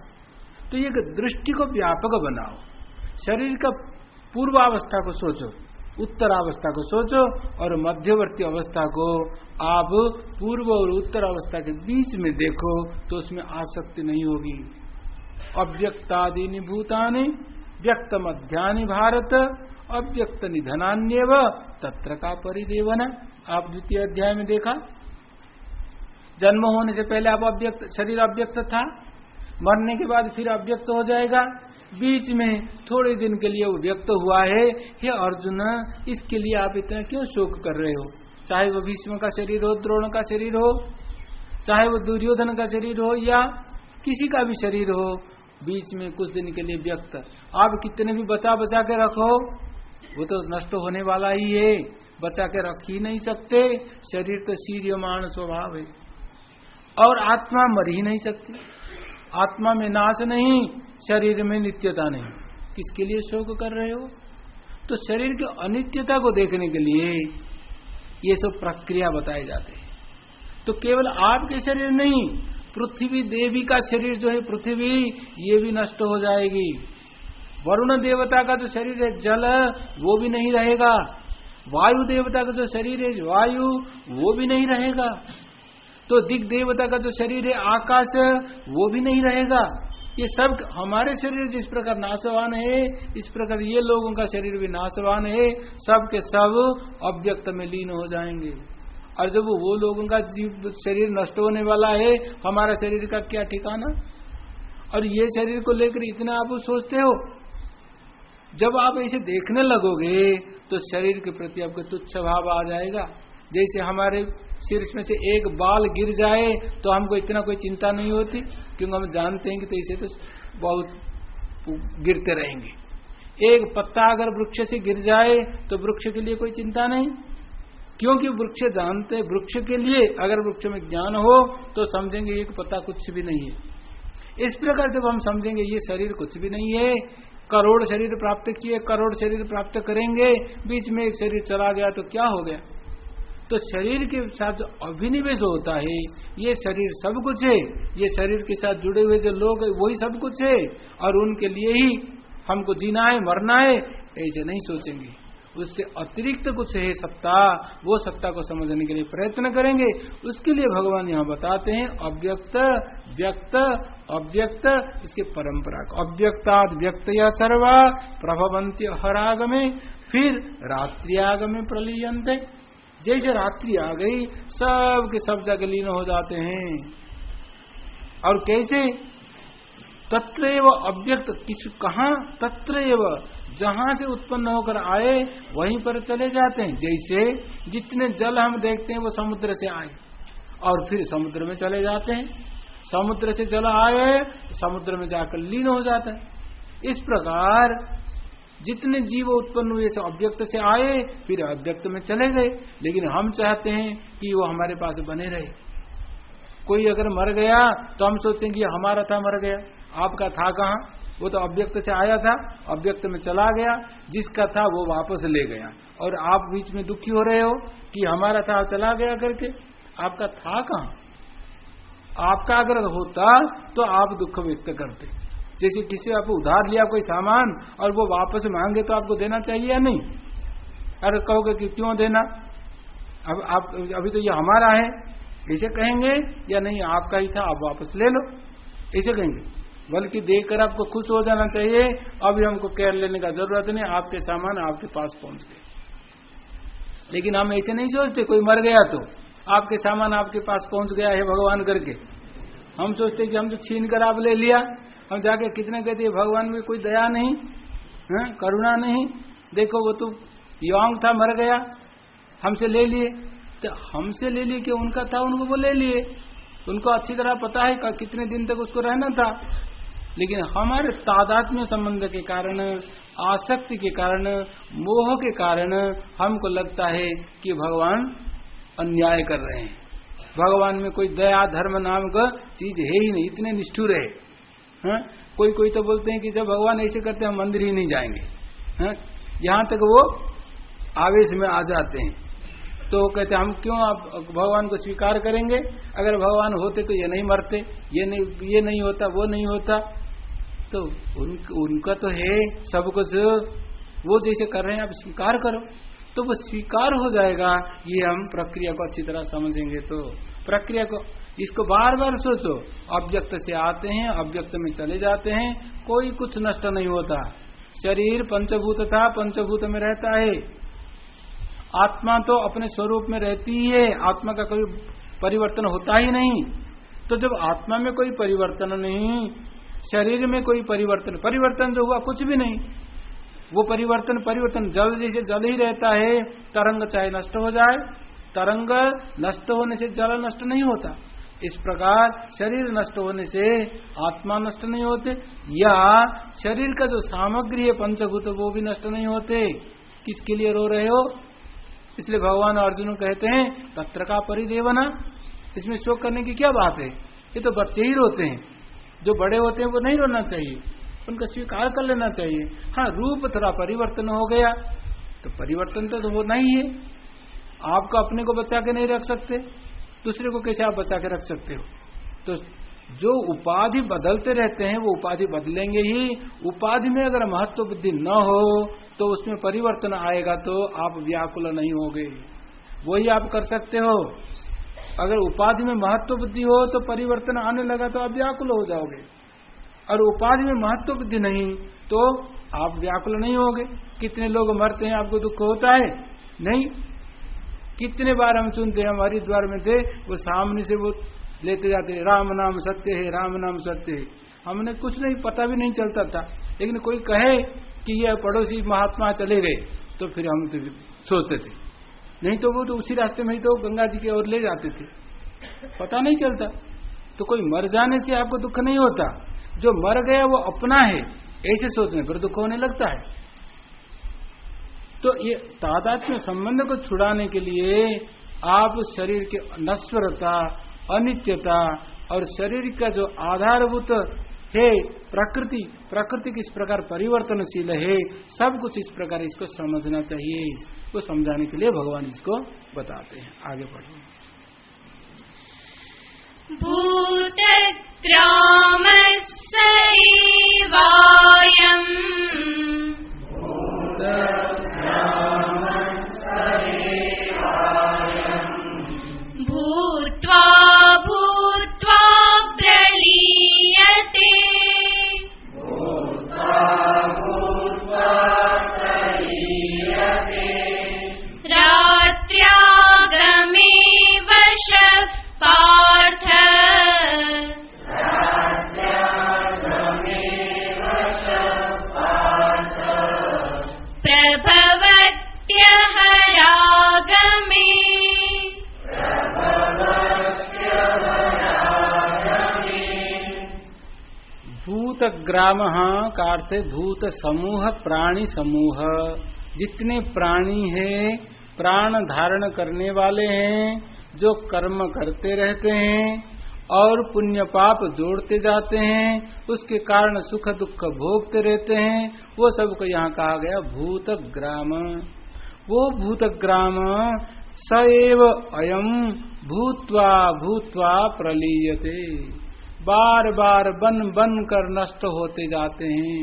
तो ये दृष्टि को व्यापक बनाओ। शरीर का पूर्वावस्था को सोचो, उत्तरावस्था को सोचो, और मध्यवर्ती अवस्था को आप पूर्व और उत्तर अवस्था के बीच में देखो, तो उसमें आसक्ति नहीं होगी। अव्यक्तादीनि भूतानि व्यक्त मध्यानि भारत अव्यक्त निधनान्यव तत्र का परिदेवना। आप द्वितीय अध्याय में देखा, जन्म होने से पहले आप अव्यक्त, शरीर अव्यक्त था, मरने के बाद फिर अव्यक्त हो जाएगा, बीच में थोड़े दिन के लिए वो व्यक्त हुआ है। हे अर्जुन, इसके लिए आप इतना क्यों शोक कर रहे हो? चाहे वो भीष्म का शरीर हो, द्रोण का शरीर हो, चाहे वो दुर्योधन का शरीर हो, या किसी का भी शरीर हो, बीच में कुछ दिन के लिए व्यक्त। आप कितने भी बचा बचा के रखो, वो तो नष्ट होने वाला ही है, बचा के रख ही नहीं सकते। शरीर तो शीर्यमान स्वभाव है, और आत्मा मर ही नहीं सकती। आत्मा में नाश नहीं, शरीर में नित्यता नहीं, किसके लिए शोक कर रहे हो? तो शरीर की अनित्यता को देखने के लिए ये सब प्रक्रिया बताए जाते हैं। तो केवल आपके शरीर नहीं, पृथ्वी देवी का शरीर जो है पृथ्वी, ये भी नष्ट हो जाएगी। वरुण देवता का जो शरीर है जल, वो भी नहीं रहेगा। वायु देवता का जो शरीर है वायु, वो भी नहीं रहेगा। तो दिग देवता का जो शरीर है आकाश, वो भी नहीं रहेगा। ये सब हमारे शरीर जिस प्रकार नाशवान है, इस प्रकार ये लोगों का शरीर भी नाशवान है, सब के सब अव्यक्त में लीन हो जाएंगे। और जब वो लोगों का जीव शरीर नष्ट होने वाला है, हमारा शरीर का क्या ठिकाना। और ये शरीर को लेकर इतना आप सोचते हो, जब आप ऐसे देखने लगोगे तो शरीर के प्रति आपका तुच्छ भाव आ जाएगा। जैसे हमारे सिर में से एक बाल गिर जाए तो हमको इतना कोई चिंता नहीं होती, क्योंकि हम जानते हैं कि तो इसे तो बहुत गिरते रहेंगे। एक पत्ता अगर वृक्ष से गिर जाए तो वृक्ष के लिए कोई चिंता नहीं, क्योंकि वृक्ष जानते, वृक्ष के लिए अगर वृक्ष में ज्ञान हो तो समझेंगे एक पत्ता कुछ भी नहीं है। इस प्रकार जब हम समझेंगे ये शरीर कुछ भी नहीं है, करोड़ शरीर प्राप्त किए, करोड़ शरीर प्राप्त करेंगे, बीच में एक शरीर चला गया तो क्या हो गया। तो शरीर के साथ जो अभिनिवेश होता है, ये शरीर सब कुछ है, ये शरीर के साथ जुड़े हुए जो लोग है वही सब कुछ है, और उनके लिए ही हमको जीना है मरना है, ऐसे नहीं सोचेंगे। उससे अतिरिक्त कुछ है सत्ता, वो सत्ता को समझने के लिए प्रयत्न करेंगे। उसके लिए भगवान यहाँ बताते हैं अव्यक्त व्यक्त अव्यक्त, इसके परंपरा को अव्यक्ताद व्यक्तया सर्वा प्रभवंती हरागमे, फिर रात्रियागमे प्रलीयन्ते। जैसे रात्रि आ गई सब के सब जगह लीन हो जाते हैं। और कैसे? तत्रैव अव्यक्त, किस कहाँ? तत्रैव, जहां से उत्पन्न होकर आए वहीं पर चले जाते हैं। जैसे जितने जल हम देखते हैं वो समुद्र से आए और फिर समुद्र में चले जाते हैं, समुद्र से जल आए समुद्र में जाकर लीन हो जाता है। इस प्रकार जितने जीव उत्पन्न हुए सब अव्यक्त से आए फिर अव्यक्त में चले गए, लेकिन हम चाहते हैं कि वो हमारे पास बने रहे। कोई अगर मर गया तो हम सोचेंगे हमारा था मर गया, आपका था कहाँ? वो तो अव्यक्त से आया था, अव्यक्त में चला गया, जिसका था वो वापस ले गया, और आप बीच में दुखी हो रहे हो कि हमारा था चला गया करके। आपका था कहाँ? आपका अगर होता तो आप दुख व्यक्त करते। जैसे किसी आप उधार लिया कोई सामान और वो वापस मांगे तो आपको देना चाहिए या नहीं? अरे कहोगे कि क्यों देना, अब आप अभी तो ये हमारा है, ऐसे कहेंगे या नहीं? आपका ही था, आप वापस ले लो, ऐसे कहेंगे। बल्कि देकर आपको खुश हो जाना चाहिए, अभी हमको केयर लेने का जरूरत नहीं, आपके सामान आपके पास पहुंच गए। लेकिन हम ऐसे नहीं सोचते, कोई मर गया तो आपके सामान आपके पास पहुंच गया है भगवान करके। हम सोचते कि हम तो छीन कर आप ले लिया। हम जाके कितने कहते हैं भगवान में कोई दया नहीं है, करुणा नहीं, देखो वो तो यौंग था मर गया, हमसे ले लिए। तो हमसे ले लिए कि उनका था, उनको वो ले लिए, उनको अच्छी तरह पता है कितने दिन तक उसको रहना था। लेकिन हमारे तादात्म्य संबंध के कारण, आसक्ति के कारण, मोह के कारण हमको लगता है कि भगवान अन्याय कर रहे हैं, भगवान में कोई दया धर्म नाम का चीज है ही नहीं, इतने निष्ठुर है। कोई कोई तो बोलते हैं कि जब भगवान ऐसे करते हैं हम मंदिर ही नहीं जाएंगे, यहाँ तक वो आवेश में आ जाते हैं। तो कहते हम क्यों आप भगवान को स्वीकार करेंगे? अगर भगवान होते तो ये नहीं मरते, ये नहीं होता, वो नहीं होता। तो उनका तो है सब कुछ, वो जैसे कर रहे हैं आप स्वीकार करो, तो वो स्वीकार हो जाएगा। ये हम प्रक्रिया को अच्छी तरह समझेंगे तो प्रक्रिया को, इसको बार बार सोचो। अव्यक्त से आते हैं, अव्यक्त में चले जाते हैं, कोई कुछ नष्ट नहीं होता। शरीर पंचभूत था, पंचभूत में रहता है। आत्मा तो अपने स्वरूप में रहती ही है, आत्मा का कोई परिवर्तन होता ही नहीं। तो जब आत्मा में कोई परिवर्तन नहीं, शरीर में कोई परिवर्तन जो हुआ कुछ भी नहीं, वो परिवर्तन जल जैसे जल ही रहता है। तरंग चाहे नष्ट हो जाए, तरंग नष्ट होने से जल नष्ट नहीं होता। इस प्रकार शरीर नष्ट होने से आत्मा नष्ट नहीं होते, या शरीर का जो सामग्री है पंचभूत वो भी नष्ट नहीं होते। किसके लिए रो रहे हो? इसलिए भगवान अर्जुन कहते हैं तत्र का परिदेवना, इसमें शोक करने की क्या बात है? ये तो बच्चे ही रोते हैं, जो बड़े होते हैं वो नहीं रोना चाहिए, उनका स्वीकार कर लेना चाहिए। हाँ, रूप थोड़ा परिवर्तन हो गया तो परिवर्तन तो होना ही है। आपको अपने को बचा के नहीं रख सकते, दूसरे को कैसे आप बचा के रख सकते हो? तो जो उपाधि बदलते रहते हैं वो उपाधि बदलेंगे ही। उपाधि में अगर महत्व बुद्धि न हो तो उसमें परिवर्तन आएगा तो आप व्याकुल नहीं होगे, वही आप कर सकते हो। अगर उपाधि में महत्व बुद्धि हो तो परिवर्तन आने लगा तो आप व्याकुल हो जाओगे। और उपाधि में महत्व बुद्धि नहीं तो आप व्याकुल नहीं होगे। कितने लोग मरते हैं, आपको दुख होता है? नहीं। कितने बार हम सुनते हैं, हम हरिद्वार में थे, वो सामने से वो लेते जाते हैं, राम नाम सत्य है, राम नाम सत्य है। हमने कुछ नहीं, पता भी नहीं चलता था, लेकिन कोई कहे कि यह पड़ोसी महात्मा चले गए तो फिर हम तो सोचते थे, नहीं तो वो तो उसी रास्ते में ही तो गंगा जी की ओर ले जाते थे, पता नहीं चलता। तो कोई मर जाने से आपको दुख नहीं होता, जो मर गया वो अपना है ऐसे सोचने पर दुख होने लगता है। तो ये तादात्म्य संबंध को छुड़ाने के लिए आप शरीर के नश्वरता, अनित्यता और शरीर का जो आधारभूत है प्रकृति किस प्रकार परिवर्तनशील है, सब कुछ इस प्रकार इसको समझना चाहिए। वो समझाने के लिए भगवान इसको बताते हैं। आगे पढ़ो।
भूत्वा भूत्वा प्रलीयते रात्र्यागमे वशः पार्थ प्रभवत्यहरागमे
भूतग्राम का अर्थ है भूत समूह, प्राणी समूह। जितने प्राणी हैं, प्राण धारण करने वाले हैं, जो कर्म करते रहते हैं और पुण्य पाप जोड़ते जाते हैं, उसके कारण सुख दुख भोगते रहते हैं, वो सबको यहाँ कहा गया भूतग्राम। वो भूतग्राम स एव अयम भूत्वा भूत्वा प्रलीयते, बार बार बन बन कर नष्ट होते जाते हैं।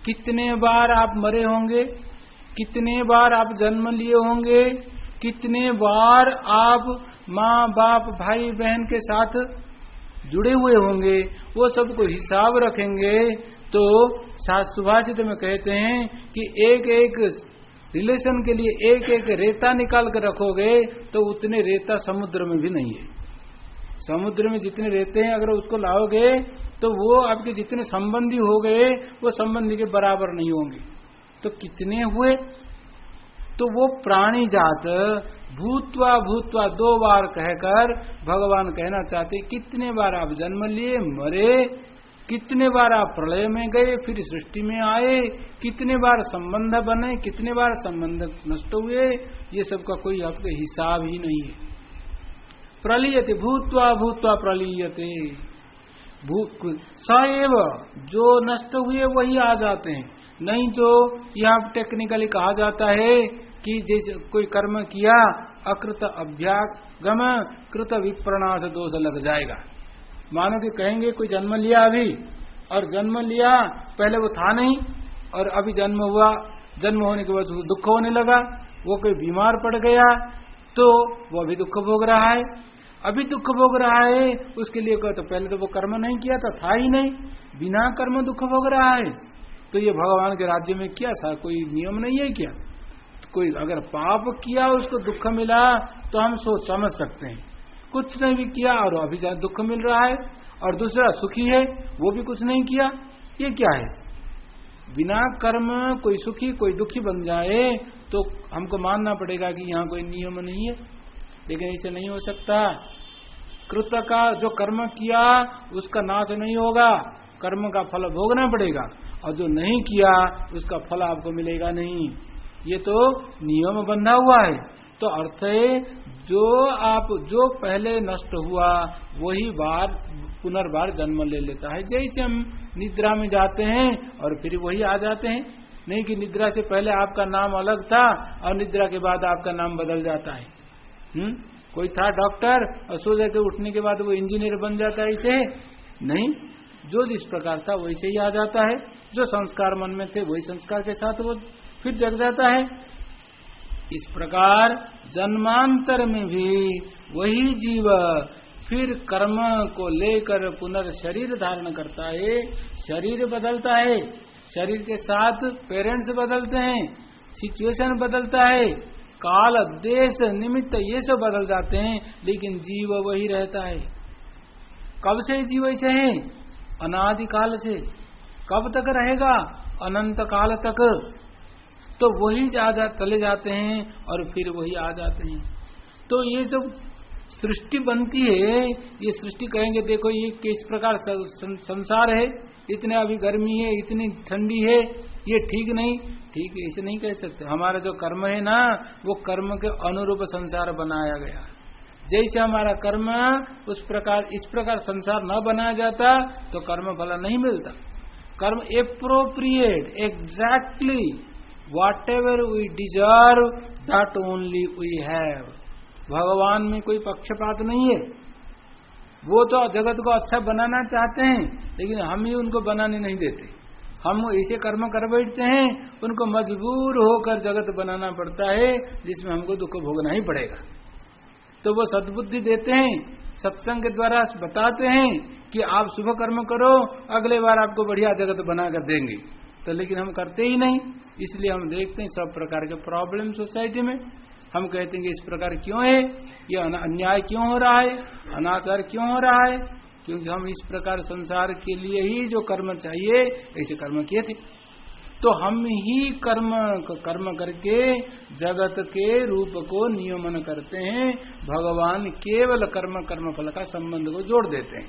कितने बार आप मरे होंगे, कितने बार आप जन्म लिए होंगे, कितने बार आप माँ बाप भाई बहन के साथ जुड़े हुए होंगे, वो सबको हिसाब रखेंगे। तो सुभाषित में कहते हैं कि एक एक रिलेशन के लिए एक एक रेता निकाल कर रखोगे तो उतने रेता समुद्र में भी नहीं है। समुद्र में जितने रेते हैं अगर उसको लाओगे तो वो आपके जितने संबंधी हो गए वो संबंधी के बराबर नहीं होंगे। तो कितने हुए? तो वो प्राणी जात भूत्वा भूत्वा 2 बार कहकर भगवान कहना चाहते कितने बार आप जन्म लिए, मरे, कितने बार आप प्रलय में गए, फिर सृष्टि में आए, कितने बार संबंध बने, कितने बार संबंध नष्ट हुए, ये सब का कोई आपके हिसाब ही नहीं है। प्रलीयते भूत्वा भूत्वा प्रलीयते, सएव जो नष्ट हुए वही आ जाते हैं। नहीं जो यहाँ टेक्निकली कहा जाता है कि जैसे कोई कर्म किया अकृत अभ्यागम कृत विप्रणाश दोष लग जाएगा। मानो कि कहेंगे कोई जन्म लिया अभी और जन्म लिया पहले वो था नहीं और अभी जन्म हुआ, जन्म होने के बाद उसको दुख होने लगा, वो कोई बीमार पड़ गया तो वो अभी दुख भोग रहा है, अभी दुख भोग रहा है। उसके लिए तो पहले तो वो कर्म नहीं किया था ही नहीं, बिना कर्म दुख भोग रहा है। तो ये भगवान के राज्य में क्या सा कोई नियम नहीं है क्या? कोई अगर पाप किया उसको दुख मिला तो हम सोच समझ सकते हैं, कुछ नहीं भी किया और अभी दुख मिल रहा है, और दूसरा सुखी है वो भी कुछ नहीं किया, ये क्या है? बिना कर्म कोई सुखी कोई दुखी बन जाए तो हमको मानना पड़ेगा कि यहाँ कोई नियम नहीं है। लेकिन ऐसे नहीं हो सकता। कृत का जो कर्म किया उसका नाश नहीं होगा, कर्म का फल भोगना पड़ेगा, और जो नहीं किया उसका फल आपको मिलेगा नहीं। ये तो नियम बंधा हुआ है। तो अर्थ है जो पहले नष्ट हुआ वही बार पुनर्बार जन्म ले लेता है। जैसे हम निद्रा में जाते हैं और फिर वही आ जाते हैं, नहीं कि निद्रा से पहले आपका नाम अलग था और निद्रा के बाद आपका नाम बदल जाता है। कोई था डॉक्टर और सो जाके उठने के बाद वो इंजीनियर बन जाता है, इसे नहीं, जो जिस प्रकार था वैसे ही आ जाता है। जो संस्कार मन में थे वही संस्कार के साथ वो फिर जग जाता है। इस प्रकार जन्मांतर में भी वही जीव फिर कर्म को लेकर पुनर्शरीर धारण करता है। शरीर बदलता है, शरीर के साथ पेरेंट्स बदलते हैं, सिचुएशन बदलता है, काल देश निमित्त ये सब बदल जाते हैं, लेकिन जीव वही रहता है। कब से जीव ऐसे है? अनादि काल से। कब तक रहेगा? अनंत काल तक। तो वही चले जाते हैं और फिर वही आ जाते हैं। तो ये जब सृष्टि बनती है, ये सृष्टि कहेंगे देखो ये किस प्रकार संसार है, इतने अभी गर्मी है, इतनी ठंडी है, ये ठीक नहीं, ठीक है ऐसे नहीं कह सकते। हमारा जो कर्म है ना, वो कर्म के अनुरूप संसार बनाया गया। जैसे हमारा कर्म उस प्रकार इस प्रकार संसार न बनाया जाता तो कर्म फल नहीं मिलता। कर्म appropriate exactly whatever we deserve that only we have। भगवान में कोई पक्षपात नहीं है। वो तो जगत को अच्छा बनाना चाहते हैं, लेकिन हम ही उनको बनाने नहीं देते। हम ऐसे कर्म कर बैठते हैं, उनको मजबूर होकर जगत बनाना पड़ता है, जिसमें हमको दुख भोगना ही पड़ेगा। तो वो सद्बुद्धि देते हैं, सत्संग के द्वारा बताते हैं कि आप शुभ कर्म करो, अगले बार आपको बढ़िया जगत बना कर देंगे। तो लेकिन हम करते ही नहीं, इसलिए हम देखते हैं सब प्रकार के प्रॉब्लम सोसाइटी में। हम कहते हैं कि इस प्रकार क्यों है, ये अन्याय क्यों हो रहा है, अनाचार क्यों हो रहा है, क्योंकि हम इस प्रकार संसार के लिए ही जो कर्म चाहिए ऐसे कर्म किए थे। तो हम ही कर्म करके जगत के रूप को नियमन करते हैं। भगवान केवल कर्म फल का संबंध को जोड़ देते हैं।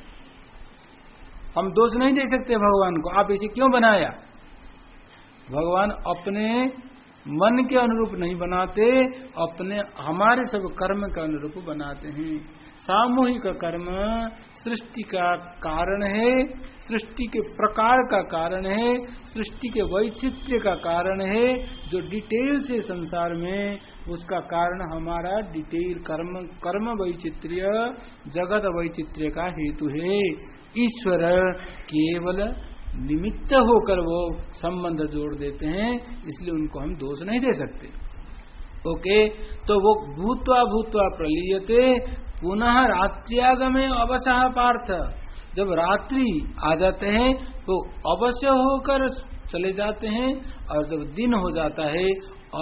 हम दोष नहीं दे सकते भगवान को, आप इसे क्यों बनाया। भगवान अपने मन के अनुरूप नहीं बनाते, अपने हमारे सब कर्म के अनुरूप बनाते हैं। सामूहिक कर्म सृष्टि का कारण है, सृष्टि के प्रकार का कारण है, सृष्टि के वैचित्र्य का कारण है। जो डिटेल से संसार में उसका कारण हमारा डिटेल कर्म वैचित्र्य, जगत वैचित्र्य का हेतु है। ईश्वर केवल निमित्त होकर वो संबंध जोड़ देते हैं, इसलिए उनको हम दोष नहीं दे सकते। ओके, तो वो भूत्वा प्रलीयते पुनः रात्र्यागमे अवसः पार्थ। जब रात्रि आ जाते हैं तो अवश्य होकर चले जाते हैं, और जब दिन हो जाता है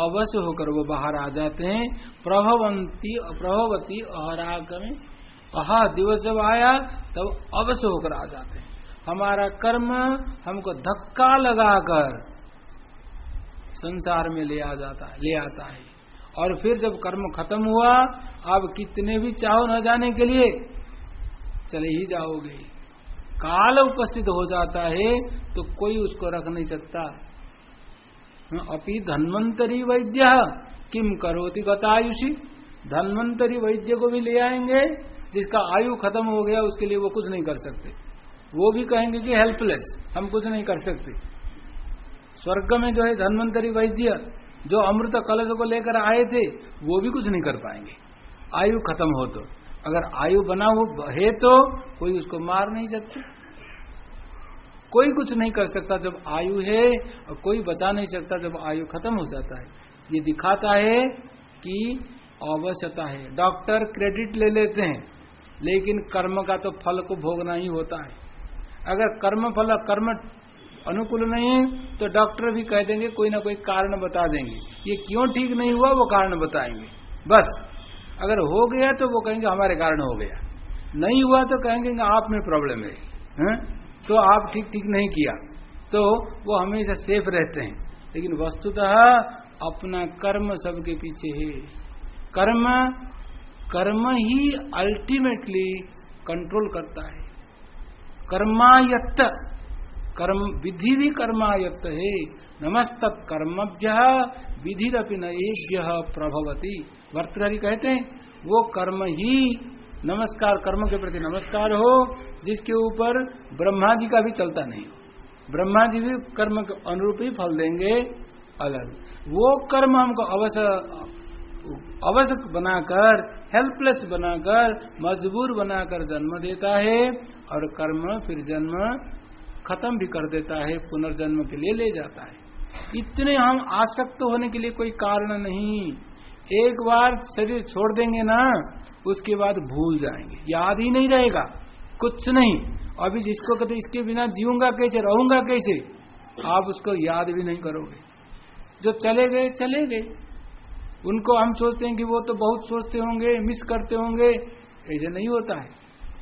अवश्य होकर वो बाहर आ जाते हैं। प्रभवती अहरागमे, अहा दिवस जब आया तब अवश्य होकर आ जाते हैं। हमारा कर्म हमको धक्का लगाकर संसार में ले आता है, और फिर जब कर्म खत्म हुआ, आप कितने भी चाहो न जाने के लिए चले ही जाओगे। काल उपस्थित हो जाता है तो कोई उसको रख नहीं सकता। अपि धन्वंतरी वैद्य किम करोति गतायुषी। धन्वंतरी वैद्य को भी ले आएंगे, जिसका आयु खत्म हो गया उसके लिए वो कुछ नहीं कर सकते। वो भी कहेंगे कि हेल्पलेस, हम कुछ नहीं कर सकते। स्वर्ग में जो है धन्वंतरी वैद्य, जो अमृत कलश को लेकर आए थे, वो भी कुछ नहीं कर पाएंगे आयु खत्म हो तो। अगर आयु बना हो है तो कोई उसको मार नहीं सकता, कोई कुछ नहीं कर सकता जब आयु है, और कोई बचा नहीं सकता जब आयु खत्म हो जाता है। ये दिखाता है कि आवश्यकता है। डॉक्टर क्रेडिट ले लेते हैं, लेकिन कर्म का तो फल को भोगना ही होता है। अगर कर्म अनुकूल नहीं है तो डॉक्टर भी कह देंगे, कोई ना कोई कारण बता देंगे, ये क्यों ठीक नहीं हुआ वो कारण बताएंगे बस। अगर हो गया तो वो कहेंगे हमारे कारण हो गया, नहीं हुआ तो कहेंगे आप में प्रॉब्लम है, तो आप ठीक नहीं किया। तो वो हमेशा सेफ रहते हैं, लेकिन वस्तुतः अपना कर्म सबके पीछे है। कर्म ही अल्टीमेटली कंट्रोल करता है। कर्मायत्त, कर्म विधि भी कर्मायत्त है। नमस्तत् कर्मभ्यः विधिरपि नैभ्यः प्रभवति। भर्तृहरि कहते हैं वो कर्म ही, नमस्कार कर्म के प्रति नमस्कार हो, जिसके ऊपर ब्रह्मा जी का भी चलता नहीं हो। ब्रह्मा जी भी कर्म के अनुरूप ही फल देंगे अलग। वो कर्म हमको अवश्य बनाकर, हेल्पलेस बनाकर, मजबूर बनाकर जन्म देता है, और कर्म फिर जन्म खत्म भी कर देता है, पुनर्जन्म के लिए ले जाता है। इतने हम आसक्त होने के लिए कोई कारण नहीं। एक बार शरीर छोड़ देंगे ना, उसके बाद भूल जाएंगे, याद ही नहीं रहेगा कुछ नहीं। अभी जिसको कहते इसके बिना जीऊंगा कैसे, रहूंगा कैसे, आप उसको याद भी नहीं करोगे। जो चले गए चले गए, उनको हम सोचते हैं कि वो तो बहुत सोचते होंगे, मिस करते होंगे, ऐसे नहीं होता है।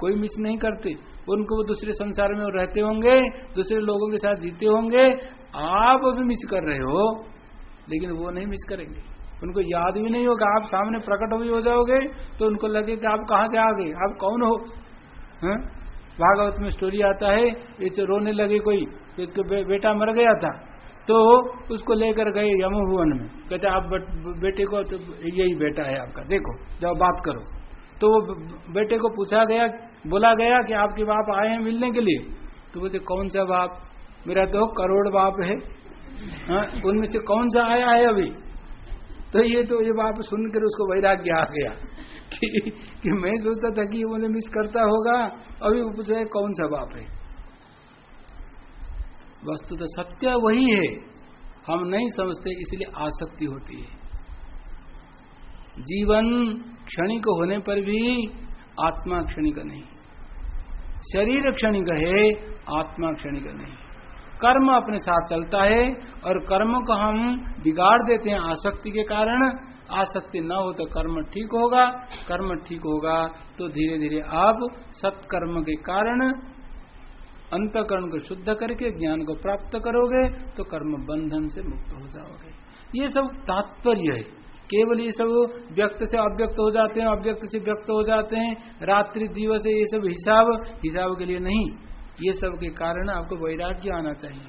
कोई मिस नहीं करते उनको, वो दूसरे संसार में रहते होंगे, दूसरे लोगों के साथ जीते होंगे। आप अभी मिस कर रहे हो, लेकिन वो नहीं मिस करेंगे, उनको याद भी नहीं होगा। आप सामने प्रकट भी हो जाओगे तो उनको लगे कि आप कहां से आ गए, आप कौन हो। भागवत में स्टोरी आता है, ये रोने लगे कोई, इसको बेटा मर गया था, तो उसको लेकर गए यमभुवन में, कहते आप बेटे को, तो यही बेटा है आपका, देखो जाओ बात करो। तो वो बेटे को पूछा गया, बोला गया कि आपके बाप आए हैं मिलने के लिए। तो बोलते कौन सा बाप, मेरा तो करोड़ बाप है, उनमें से कौन सा आया है अभी। तो ये बाप सुनकर उसको वैराग्य आ गया कि मैं सोचता था कि मुझे मिस करता होगा, अभी वो पूछा कौन सा बाप है। वस्तु तो सत्य वही है, हम नहीं समझते इसलिए आसक्ति होती है। जीवन क्षणिक होने पर भी आत्मा क्षणिक नहीं, शरीर क्षणिक है, आत्मा क्षणिक नहीं। कर्म अपने साथ चलता है और कर्म को हम बिगाड़ देते हैं आसक्ति के कारण। आसक्ति न हो तो कर्म ठीक होगा, कर्म ठीक होगा तो धीरे धीरे आप सत्कर्म के कारण अंतःकरण को शुद्ध करके ज्ञान को प्राप्त करोगे तो कर्म बंधन से मुक्त हो जाओगे। ये सब तात्पर्य है। केवल ये सब व्यक्त से अव्यक्त हो जाते हैं, अव्यक्त से व्यक्त हो जाते हैं, रात्रि दिवस ये सब हिसाब के लिए नहीं। ये सब के कारण आपको वैराग्य आना चाहिए,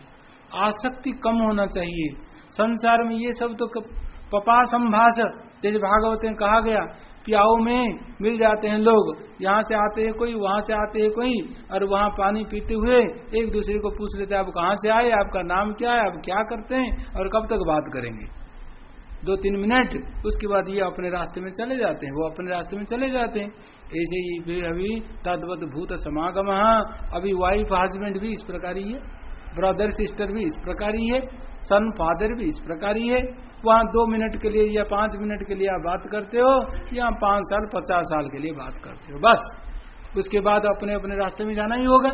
आसक्ति कम होना चाहिए। संसार में ये सब तो पपा संभाष, जैसे भागवत में कहा गया, प्याऊ में मिल जाते हैं लोग, यहाँ से आते हैं कोई, वहां से आते हैं कोई, और वहां पानी पीते हुए एक दूसरे को पूछ लेते हैं आप कहाँ से आए, आपका नाम क्या है, आप क्या करते हैं, और कब तक बात करेंगे। 2-3 मिनट, उसके बाद ये अपने रास्ते में चले जाते हैं, वो अपने रास्ते में चले जाते हैं। ऐसे ही फिर अभी तद्वत भूत समागम, अभी वाइफ हस्बैंड भी इस प्रकार ही है, ब्रदर सिस्टर भी इस प्रकार ही है, सन फादर भी इस प्रकार ही है। वहाँ 2 मिनट के लिए या 5 मिनट के लिए आप बात करते हो, या 5 साल 50 साल के लिए बात करते हो, बस। उसके बाद अपने अपने रास्ते में जाना ही होगा।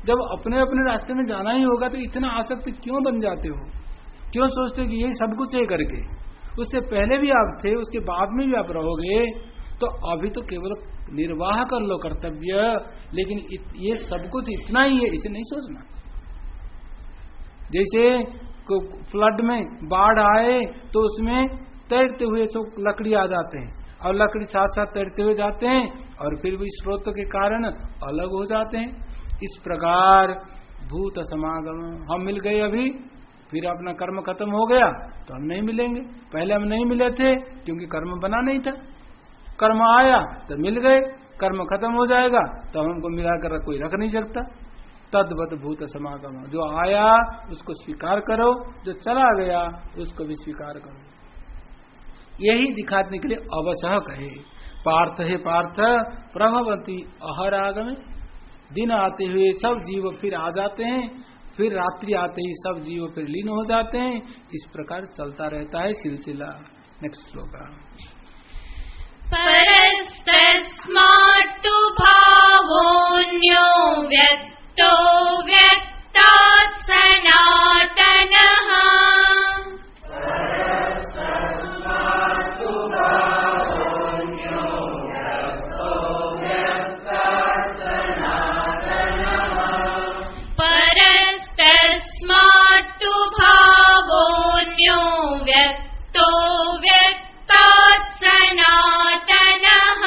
जब अपने अपने रास्ते में जाना ही होगा तो इतना आसक्त क्यों बन जाते हो, क्यों सोचते हो कि यही सब कुछ है करके। उससे पहले भी आप थे, उसके बाद में भी आप रहोगे, तो अभी तो केवल निर्वाह कर लो कर्तव्य, लेकिन ये सब कुछ इतना ही है इसे नहीं सोचना। जैसे फ्लड में बाढ़ आए तो उसमें तैरते हुए सब लकड़ी आ जाते हैं, और लकड़ी साथ साथ तैरते हुए जाते हैं, और फिर भी स्रोत के कारण अलग हो जाते हैं। इस प्रकार भूत समागम, हम मिल गए अभी, फिर अपना कर्म खत्म हो गया तो हम नहीं मिलेंगे। पहले हम नहीं मिले थे क्योंकि कर्म बना नहीं था, कर्म आया तो मिल गए, कर्म खत्म हो जाएगा तो हमको मिलाकर कोई रख नहीं सकता। तद्वत भूत समागम, जो आया उसको स्वीकार करो, जो चला गया उसको भी स्वीकार करो। यही दिखाने के लिए अवसह कहे। पार्थ है पार्थ प्रभवती अहरागमे, दिन आते हुए सब जीव फिर आ जाते हैं, फिर रात्रि आते ही सब जीव फिर लीन हो जाते हैं। इस प्रकार चलता रहता है सिलसिला। नेक्स्ट श्लोक।
परस्तस्मात्तु भावोऽन्यो व्यक्तो व्यक्तात् सनातनः। परस्तस्मात्तु भावोऽन्यो व्यक्तो व्यक्तात् सनातनः।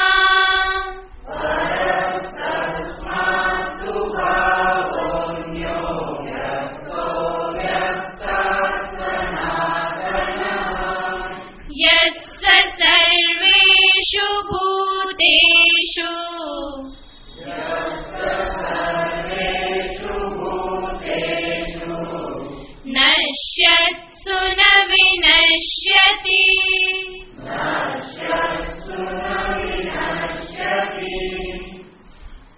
यस्य सर्वेषु भूतेषु नश्यत्सु न विनश्यति।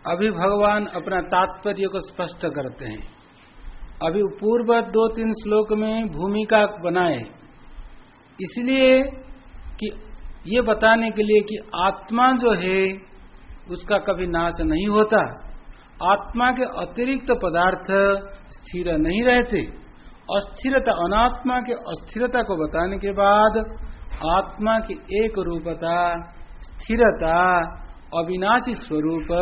अभी भगवान अपना तात्पर्य को स्पष्ट करते हैं। अभी पूर्व 2-3 श्लोक में भूमिका बनाए, इसलिए कि ये बताने के लिए कि आत्मा जो है उसका कभी नाश नहीं होता, आत्मा के अतिरिक्त पदार्थ स्थिर नहीं रहते। अस्थिरता, अनात्मा के अस्थिरता को बताने के बाद आत्मा की एक रूपता, स्थिरता, अविनाशी स्वरूप,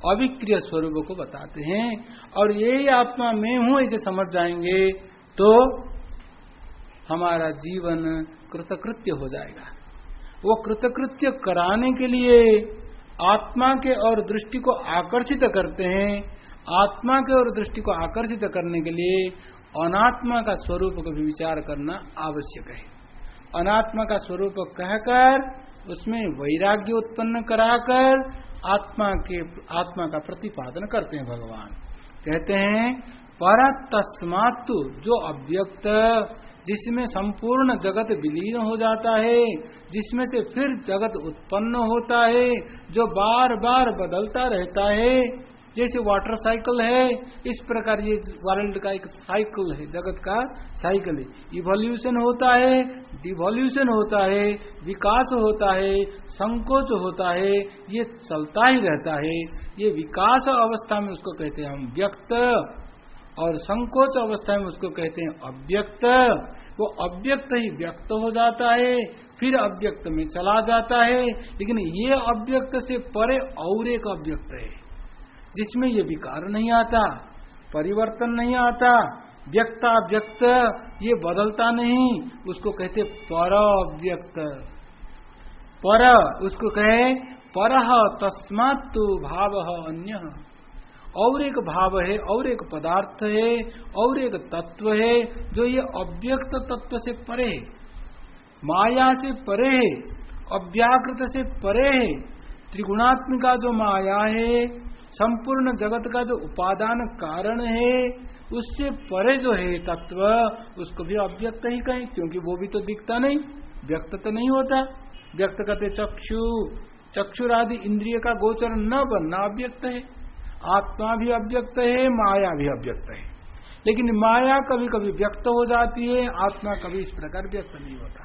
अविक्रिय स्वरूप को बताते हैं। और यही आत्मा मैं हूं इसे समझ जाएंगे तो हमारा जीवन कृतकृत्य हो जाएगा। वो कृतकृत्य कराने के लिए आत्मा के और दृष्टि को आकर्षित करते हैं। आत्मा के और दृष्टि को आकर्षित करने के लिए अनात्मा का स्वरूप को भी विचार करना आवश्यक है। अनात्मा का स्वरूप कहकर उसमें वैराग्य उत्पन्न कराकर आत्मा का प्रतिपादन करते हैं। भगवान कहते हैं पर तस्मात्तु, जो अव्यक्त, जिसमें संपूर्ण जगत विलीन हो जाता है, जिसमें से फिर जगत उत्पन्न होता है, जो बार बार बदलता रहता है, जैसे वाटर साइकिल है, इस प्रकार ये वर्ल्ड का एक साइकिल है, जगत का साइकिल है। इवोल्यूशन होता है, डिवोल्यूशन होता है, विकास होता है, संकोच होता है, ये चलता ही रहता है। ये विकास अवस्था में उसको कहते हैं हम व्यक्त, और संकोच अवस्था में उसको कहते हैं अव्यक्त। वो अव्यक्त ही व्यक्त हो जाता है, फिर अव्यक्त में चला जाता है। लेकिन ये अव्यक्त से परे और एक अव्यक्त है जिसमें ये विकार नहीं आता, परिवर्तन नहीं आता, व्यक्ता व्यक्त ये बदलता नहीं, उसको कहते पर अव्यक्त। पर उसको कहे परह तस्मात्तु भावः अन्यः, और एक भाव है, और एक पदार्थ है, और एक तत्व है जो ये अव्यक्त तत्व से परे है, माया से परे है, अव्याकृत से परे है। त्रिगुणात्मिका जो माया है, संपूर्ण जगत का जो उपादान कारण है, उससे परे जो है तत्व, उसको भी अव्यक्त ही कहें, क्योंकि वो भी तो दिखता नहीं, व्यक्त तो नहीं होता। व्यक्त कहते चक्षुरादि इंद्रिय का गोचर न बनना अव्यक्त है। आत्मा भी अव्यक्त है, माया भी अव्यक्त है। लेकिन माया कभी कभी व्यक्त हो जाती है, आत्मा कभी इस प्रकार व्यक्त नहीं होता,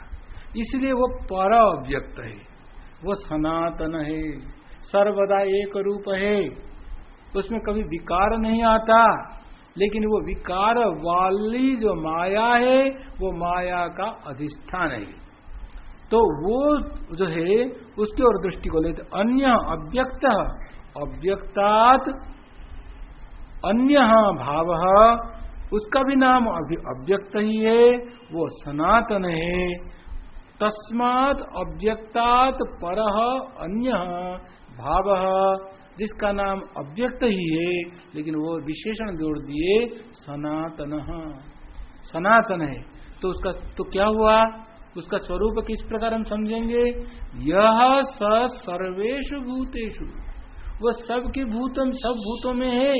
इसलिए वो पर अव्यक्त है, वो सनातन है, सर्वदा एक रूप है, उसमें कभी विकार नहीं आता। लेकिन वो विकार वाली जो माया है वो माया का अधिष्ठान है, तो वो जो है उसकी ओर दृष्टि को लेते। अन्य अव्यक्त, अव्यक्तात् अन्य भाव, उसका भी नाम अव्यक्त ही है, वो सनातन है। तस्मात् अव्यक्तात् परः अन्य भाव, जिसका नाम अव्यक्त ही है, लेकिन वो विशेषण जोड़ दिए सनातन, सनातन है। तो उसका तो क्या हुआ, उसका स्वरूप किस प्रकार हम समझेंगे? यह स सर्वेषु भूतेषु, वो सबके भूतों, सब भूतों में है,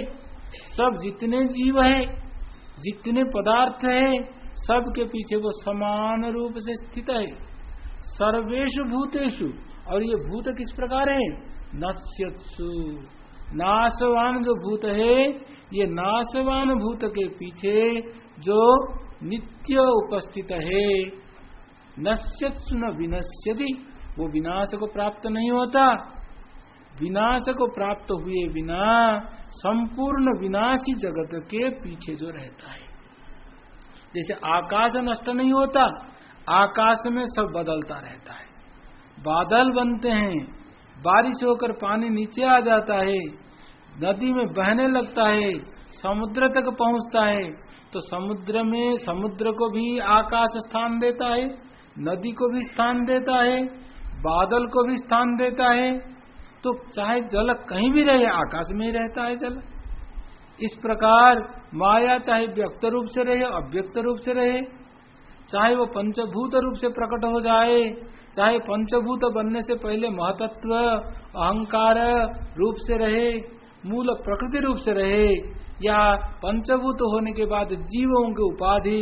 सब जितने जीव है, जितने पदार्थ है, सबके पीछे वो समान रूप से स्थित है। सर्वेषु भूतेषु, और ये भूत किस प्रकार है? नश्यत्सु, नाशवान जो भूत है, ये नाशवान भूत के पीछे जो नित्य उपस्थित है। नश्यत्सु न विनश्यति, वो विनाश को प्राप्त नहीं होता, विनाश को प्राप्त हुए बिना संपूर्ण विनाशी जगत के पीछे जो रहता है। जैसे आकाश नष्ट नहीं होता, आकाश में सब बदलता रहता है, बादल बनते हैं, बारिश होकर पानी नीचे आ जाता है, नदी में बहने लगता है, समुद्र तक पहुंचता है, तो समुद्र में, समुद्र को भी आकाश स्थान देता है, नदी को भी स्थान देता है, बादल को भी स्थान देता है। तो चाहे जल कहीं भी रहे, आकाश में ही रहता है जल। इस प्रकार माया चाहे व्यक्त रूप से रहे, अव्यक्त रूप से रहे, चाहे वो पंचभूत रूप से प्रकट हो जाए, चाहे पंचभूत बनने से पहले महतत्व अहंकार रूप से रहे, मूल प्रकृति रूप से रहे, या पंचभूत होने के बाद जीवों की उपाधि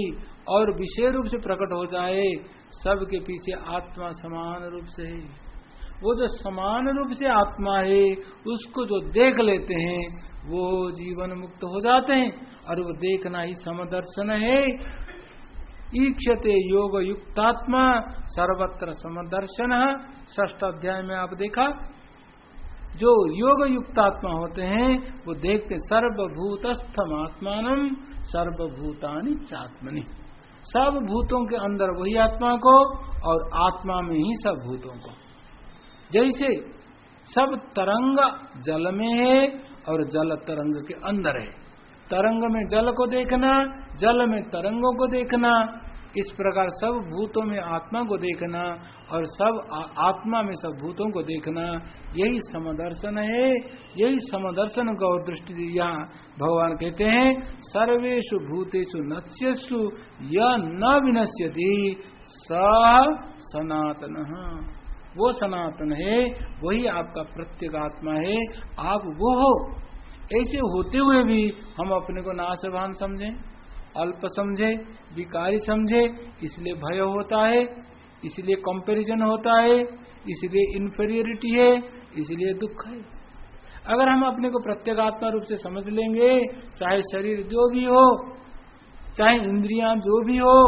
और विषय रूप से प्रकट हो जाए, सबके पीछे आत्मा समान रूप से है। वो जो समान रूप से आत्मा है, उसको जो देख लेते हैं वो जीवन मुक्त हो जाते हैं, और वो देखना ही समदर्शन है। ईक्षते योग युक्तात्मा सर्वत्र समदर्शन। 6th अध्याय में आप देखा, जो योग युक्तात्मा होते हैं वो देखते सर्वभूतस्थम आत्मानम सर्वभूतानि चात्मनि, सब भूतों के अंदर वही आत्मा को और आत्मा में ही सब भूतों को। जैसे सब तरंग जल में है और जल तरंग के अंदर है, तरंग में जल को देखना, जल में तरंगों को देखना, इस प्रकार सब भूतों में आत्मा को देखना और सब आत्मा में सब भूतों को देखना, यही समदर्शन है। यही समदर्शन का और दृष्टि यहाँ भगवान कहते हैं सर्वेषु भूतेषु नश्यसु य न विनश्यति सः सनातनः। वो सनातन है, वही आपका प्रत्येक आत्मा है, आप वो हो। ऐसे होते हुए भी हम अपने को नाशवान समझें, अल्प समझे, विकारी समझे, इसलिए भय होता है, इसलिए कंपैरिजन होता है, इसलिए इंफीरियरिटी है, इसलिए दुख है। अगर हम अपने को प्रत्येगात्मा रूप से समझ लेंगे, चाहे शरीर जो भी हो, चाहे इंद्रियां जो भी हो,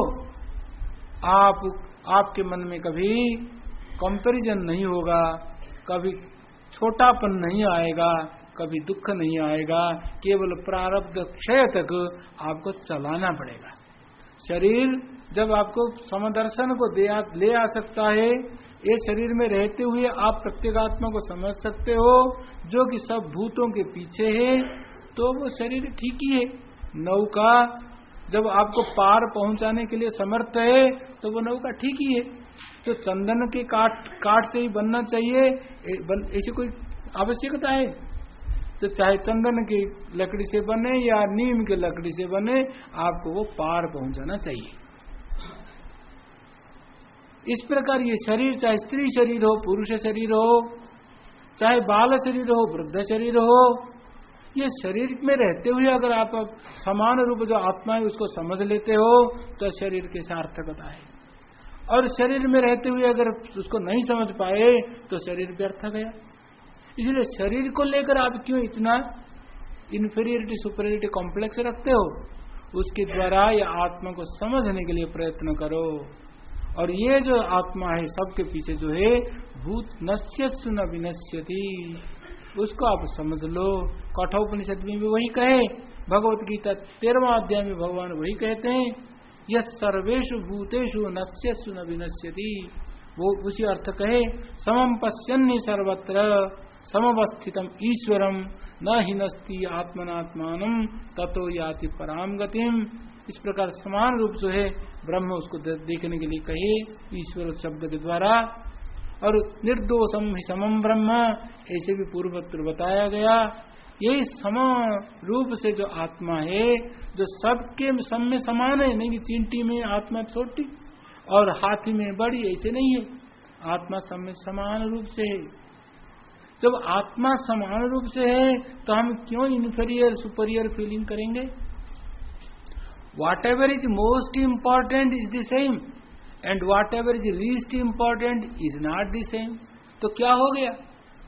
आपके मन में कभी कंपैरिजन नहीं होगा, कभी छोटापन नहीं आएगा, कभी दुख नहीं आएगा। केवल प्रारब्ध क्षय तक आपको चलाना पड़ेगा। शरीर जब आपको समदर्शन को ले आ सकता है, ये शरीर में रहते हुए आप प्रत्येगात्मा को समझ सकते हो जो कि सब भूतों के पीछे है, तो वो शरीर ठीक ही है। नौका जब आपको पार पहुंचाने के लिए समर्थ है तो वो नौका ठीक ही है। तो चंदन के काट से ही बनना चाहिए, ऐसी कोई आवश्यकता है? तो चाहे चंदन की लकड़ी से बने या नीम के लकड़ी से बने, आपको वो पार पहुंचाना चाहिए। इस प्रकार ये शरीर, चाहे स्त्री शरीर हो, पुरुष शरीर हो, चाहे बाल शरीर हो, वृद्ध शरीर हो, ये शरीर में रहते हुए अगर आप समान रूप जो आत्मा है उसको समझ लेते हो तो शरीर की सार्थकता है। और शरीर में रहते हुए अगर उसको नहीं समझ पाए तो शरीर व्यर्थ गया। इसलिए शरीर को लेकर आप क्यों इतना इंफीरियरिटी सुपीरियरिटी कॉम्प्लेक्स रखते हो? उसके द्वारा ये आत्मा को समझने के लिए प्रयत्न करो। और ये जो आत्मा है सबके पीछे जो है, भूत नश्यत्सु न विनश्यति, उसको आप समझ लो। कठोपनिषद में भी वही कहे, भगवत गीता 13वां अध्याय में भगवान वही कहते हैं, यह सर्वेषु भूतेषु नश्यत्सु न विनश्यति। वो उसी अर्थ कहे, समम पश्यन्नि सर्वत्र समवस्थितम ईश्वरम न हिनस्ति आत्मनात्मानम ततो याति पराम गतिम। इस प्रकार समान रूप जो है ब्रह्म उसको देखने के लिए कहे ईश्वर शब्द के द्वारा। और निर्दोषम ही समम ब्रह्म, ऐसे भी पूर्वत्र बताया गया। यही सम रूप से जो आत्मा है, जो सबके सब में समान है, नहीं कि चींटी में आत्मा छोटी और हाथी में बड़ी, ऐसे नहीं है। आत्मा सब में समान रूप से है। जब आत्मा समान रूप से है तो हम क्यों इन्फीरियर सुपीरियर फीलिंग करेंगे? Whatever is most important is the same and whatever is least important is not the same। तो क्या हो गया?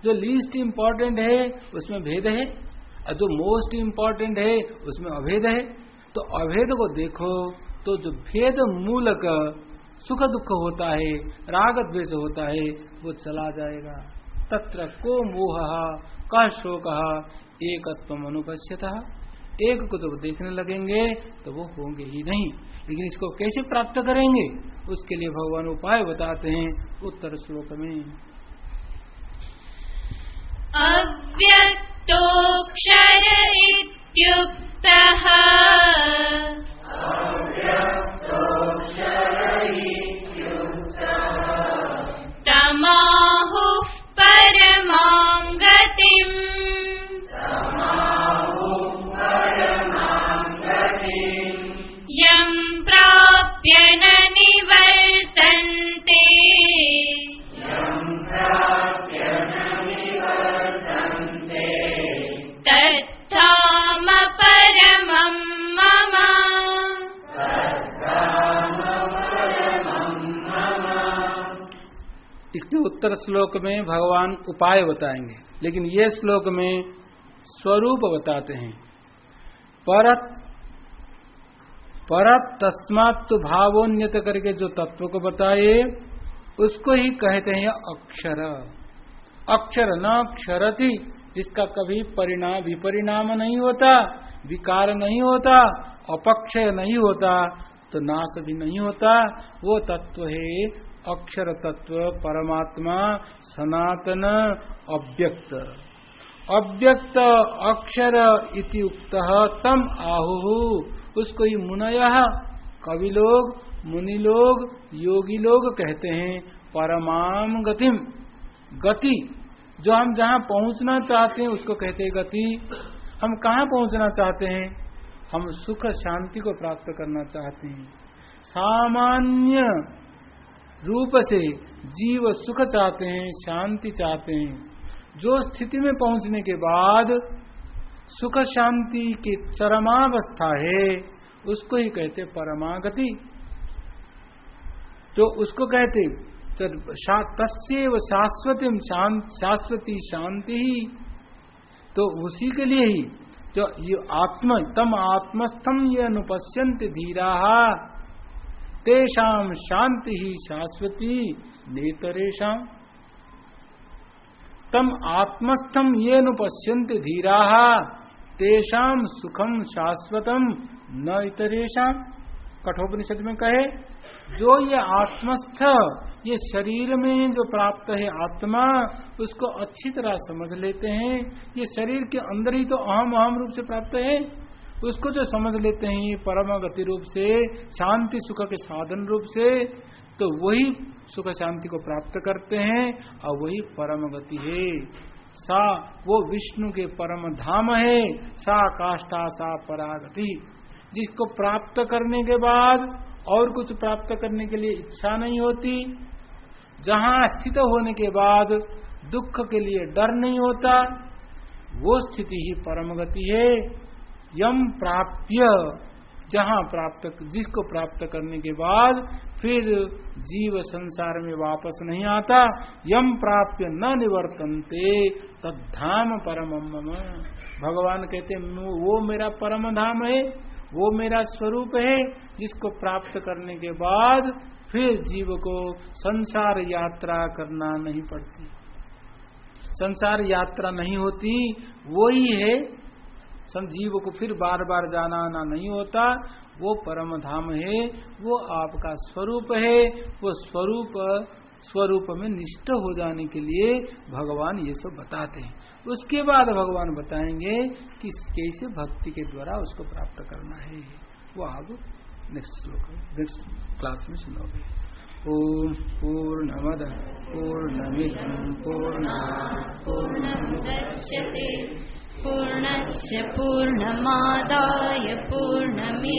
जो least important है उसमें भेद है और जो most important है उसमें अभेद है। तो अभेद को देखो तो जो भेद मूलक सुख दुख होता है, राग द्वेष होता है, वो चला जाएगा। तत्र को मोहः का शोकः एकत्वम अनुपश्यतः। एक को जब देखने लगेंगे तो वो होंगे ही नहीं। लेकिन इसको कैसे प्राप्त करेंगे, उसके लिए भगवान उपाय बताते हैं उत्तर श्लोक में।
अव्यक्तोऽक्षर इत्युक्तः तमाहुः परमां गतिम् यं प्राप्य न निवर्तन्ते तत्धाम परमं मम।
इसके उत्तर श्लोक में भगवान उपाय बताएंगे, लेकिन ये श्लोक में स्वरूप बताते हैं। पर तस्मात् तो भावोन्यत करके जो तत्व को बताए उसको ही कहते हैं अक्षर। अक्षर न क्षरति, जिसका कभी परिणाम विपरिणाम नहीं होता, विकार नहीं होता, अपक्षय नहीं होता, तो नाश भी नहीं होता, वो तत्व है अक्षर तत्व, परमात्मा सनातन अव्यक्त। अव्यक्त अक्षर इति उक्तः तम आहुः, उसको ही मुनयः, कवि लोग, मुनि लोग, योगी लोग कहते हैं परमाम गतिम। गति जो हम जहाँ पहुँचना चाहते हैं उसको कहते हैं गति। हम कहाँ पहुँचना चाहते हैं? हम सुख शांति को प्राप्त करना चाहते हैं। सामान्य रूप से जीव सुख चाहते हैं, शांति चाहते हैं। जो स्थिति में पहुँचने के बाद सुख शांति की चरमावस्था है उसको ही कहते परमागति। तो उसको कहते तस्यैव शाश्वतीम, शाश्वती शांति ही। तो उसी के लिए ही जो ये आत्म तम आत्मस्थम ये अनुपश्यन्ति धीराः तेषाम शांति ही शाश्वती नेतरेषाम। तम आत्मस्थम ये अनुपश्यन्ति धीराः तेषाम सुखम शाश्वतम न इतरेषाम। कठोपनिषद में कहे जो ये आत्मस्थ, ये शरीर में जो प्राप्त है आत्मा, उसको अच्छी तरह समझ लेते हैं। ये शरीर के अंदर ही तो अहम अहम रूप से प्राप्त है, उसको जो समझ लेते हैं परम गति रूप से, शांति सुख के साधन रूप से, तो वही सुख शांति को प्राप्त करते हैं और वही परम गति है। सा वो विष्णु के परम धाम है, सा काष्ठा सा परागति। जिसको प्राप्त करने के बाद और कुछ प्राप्त करने के लिए इच्छा नहीं होती, जहां स्थित होने के बाद दुख के लिए डर नहीं होता, वो स्थिति ही परम गति है। यम प्राप्य, जहां प्राप्त, जिसको प्राप्त करने के बाद फिर जीव संसार में वापस नहीं आता। यम प्राप्य न निवर्तन्ते तद्धाम परमम मम। भगवान कहते वो मेरा परम धाम है, वो मेरा स्वरूप है, जिसको प्राप्त करने के बाद फिर जीव को संसार यात्रा करना नहीं पड़ती, संसार यात्रा नहीं होती। वही है जीव को फिर बार बार जाना आना नहीं होता। वो परम धाम है, वो आपका स्वरूप है। वो स्वरूप में निष्ठ हो जाने के लिए भगवान ये सब बताते हैं। उसके बाद भगवान बताएंगे कि कैसे भक्ति के द्वारा उसको प्राप्त करना है। वो आप नेक्स्ट श्लोक, नेक्स्ट क्लास में सुनोगे। ओम पूर्णमद पूर्णमिदं पूर्णात् पूर्णमुदच्यते पूर्णस्य पूर्णमादाय पूर्णमेवावशिष्यते।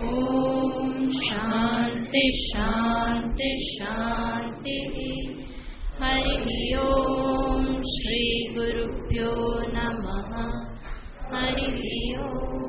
ओम शांति शांति शांति। हरि ओम श्री गुरुभ्यो नमः। हरि ओम।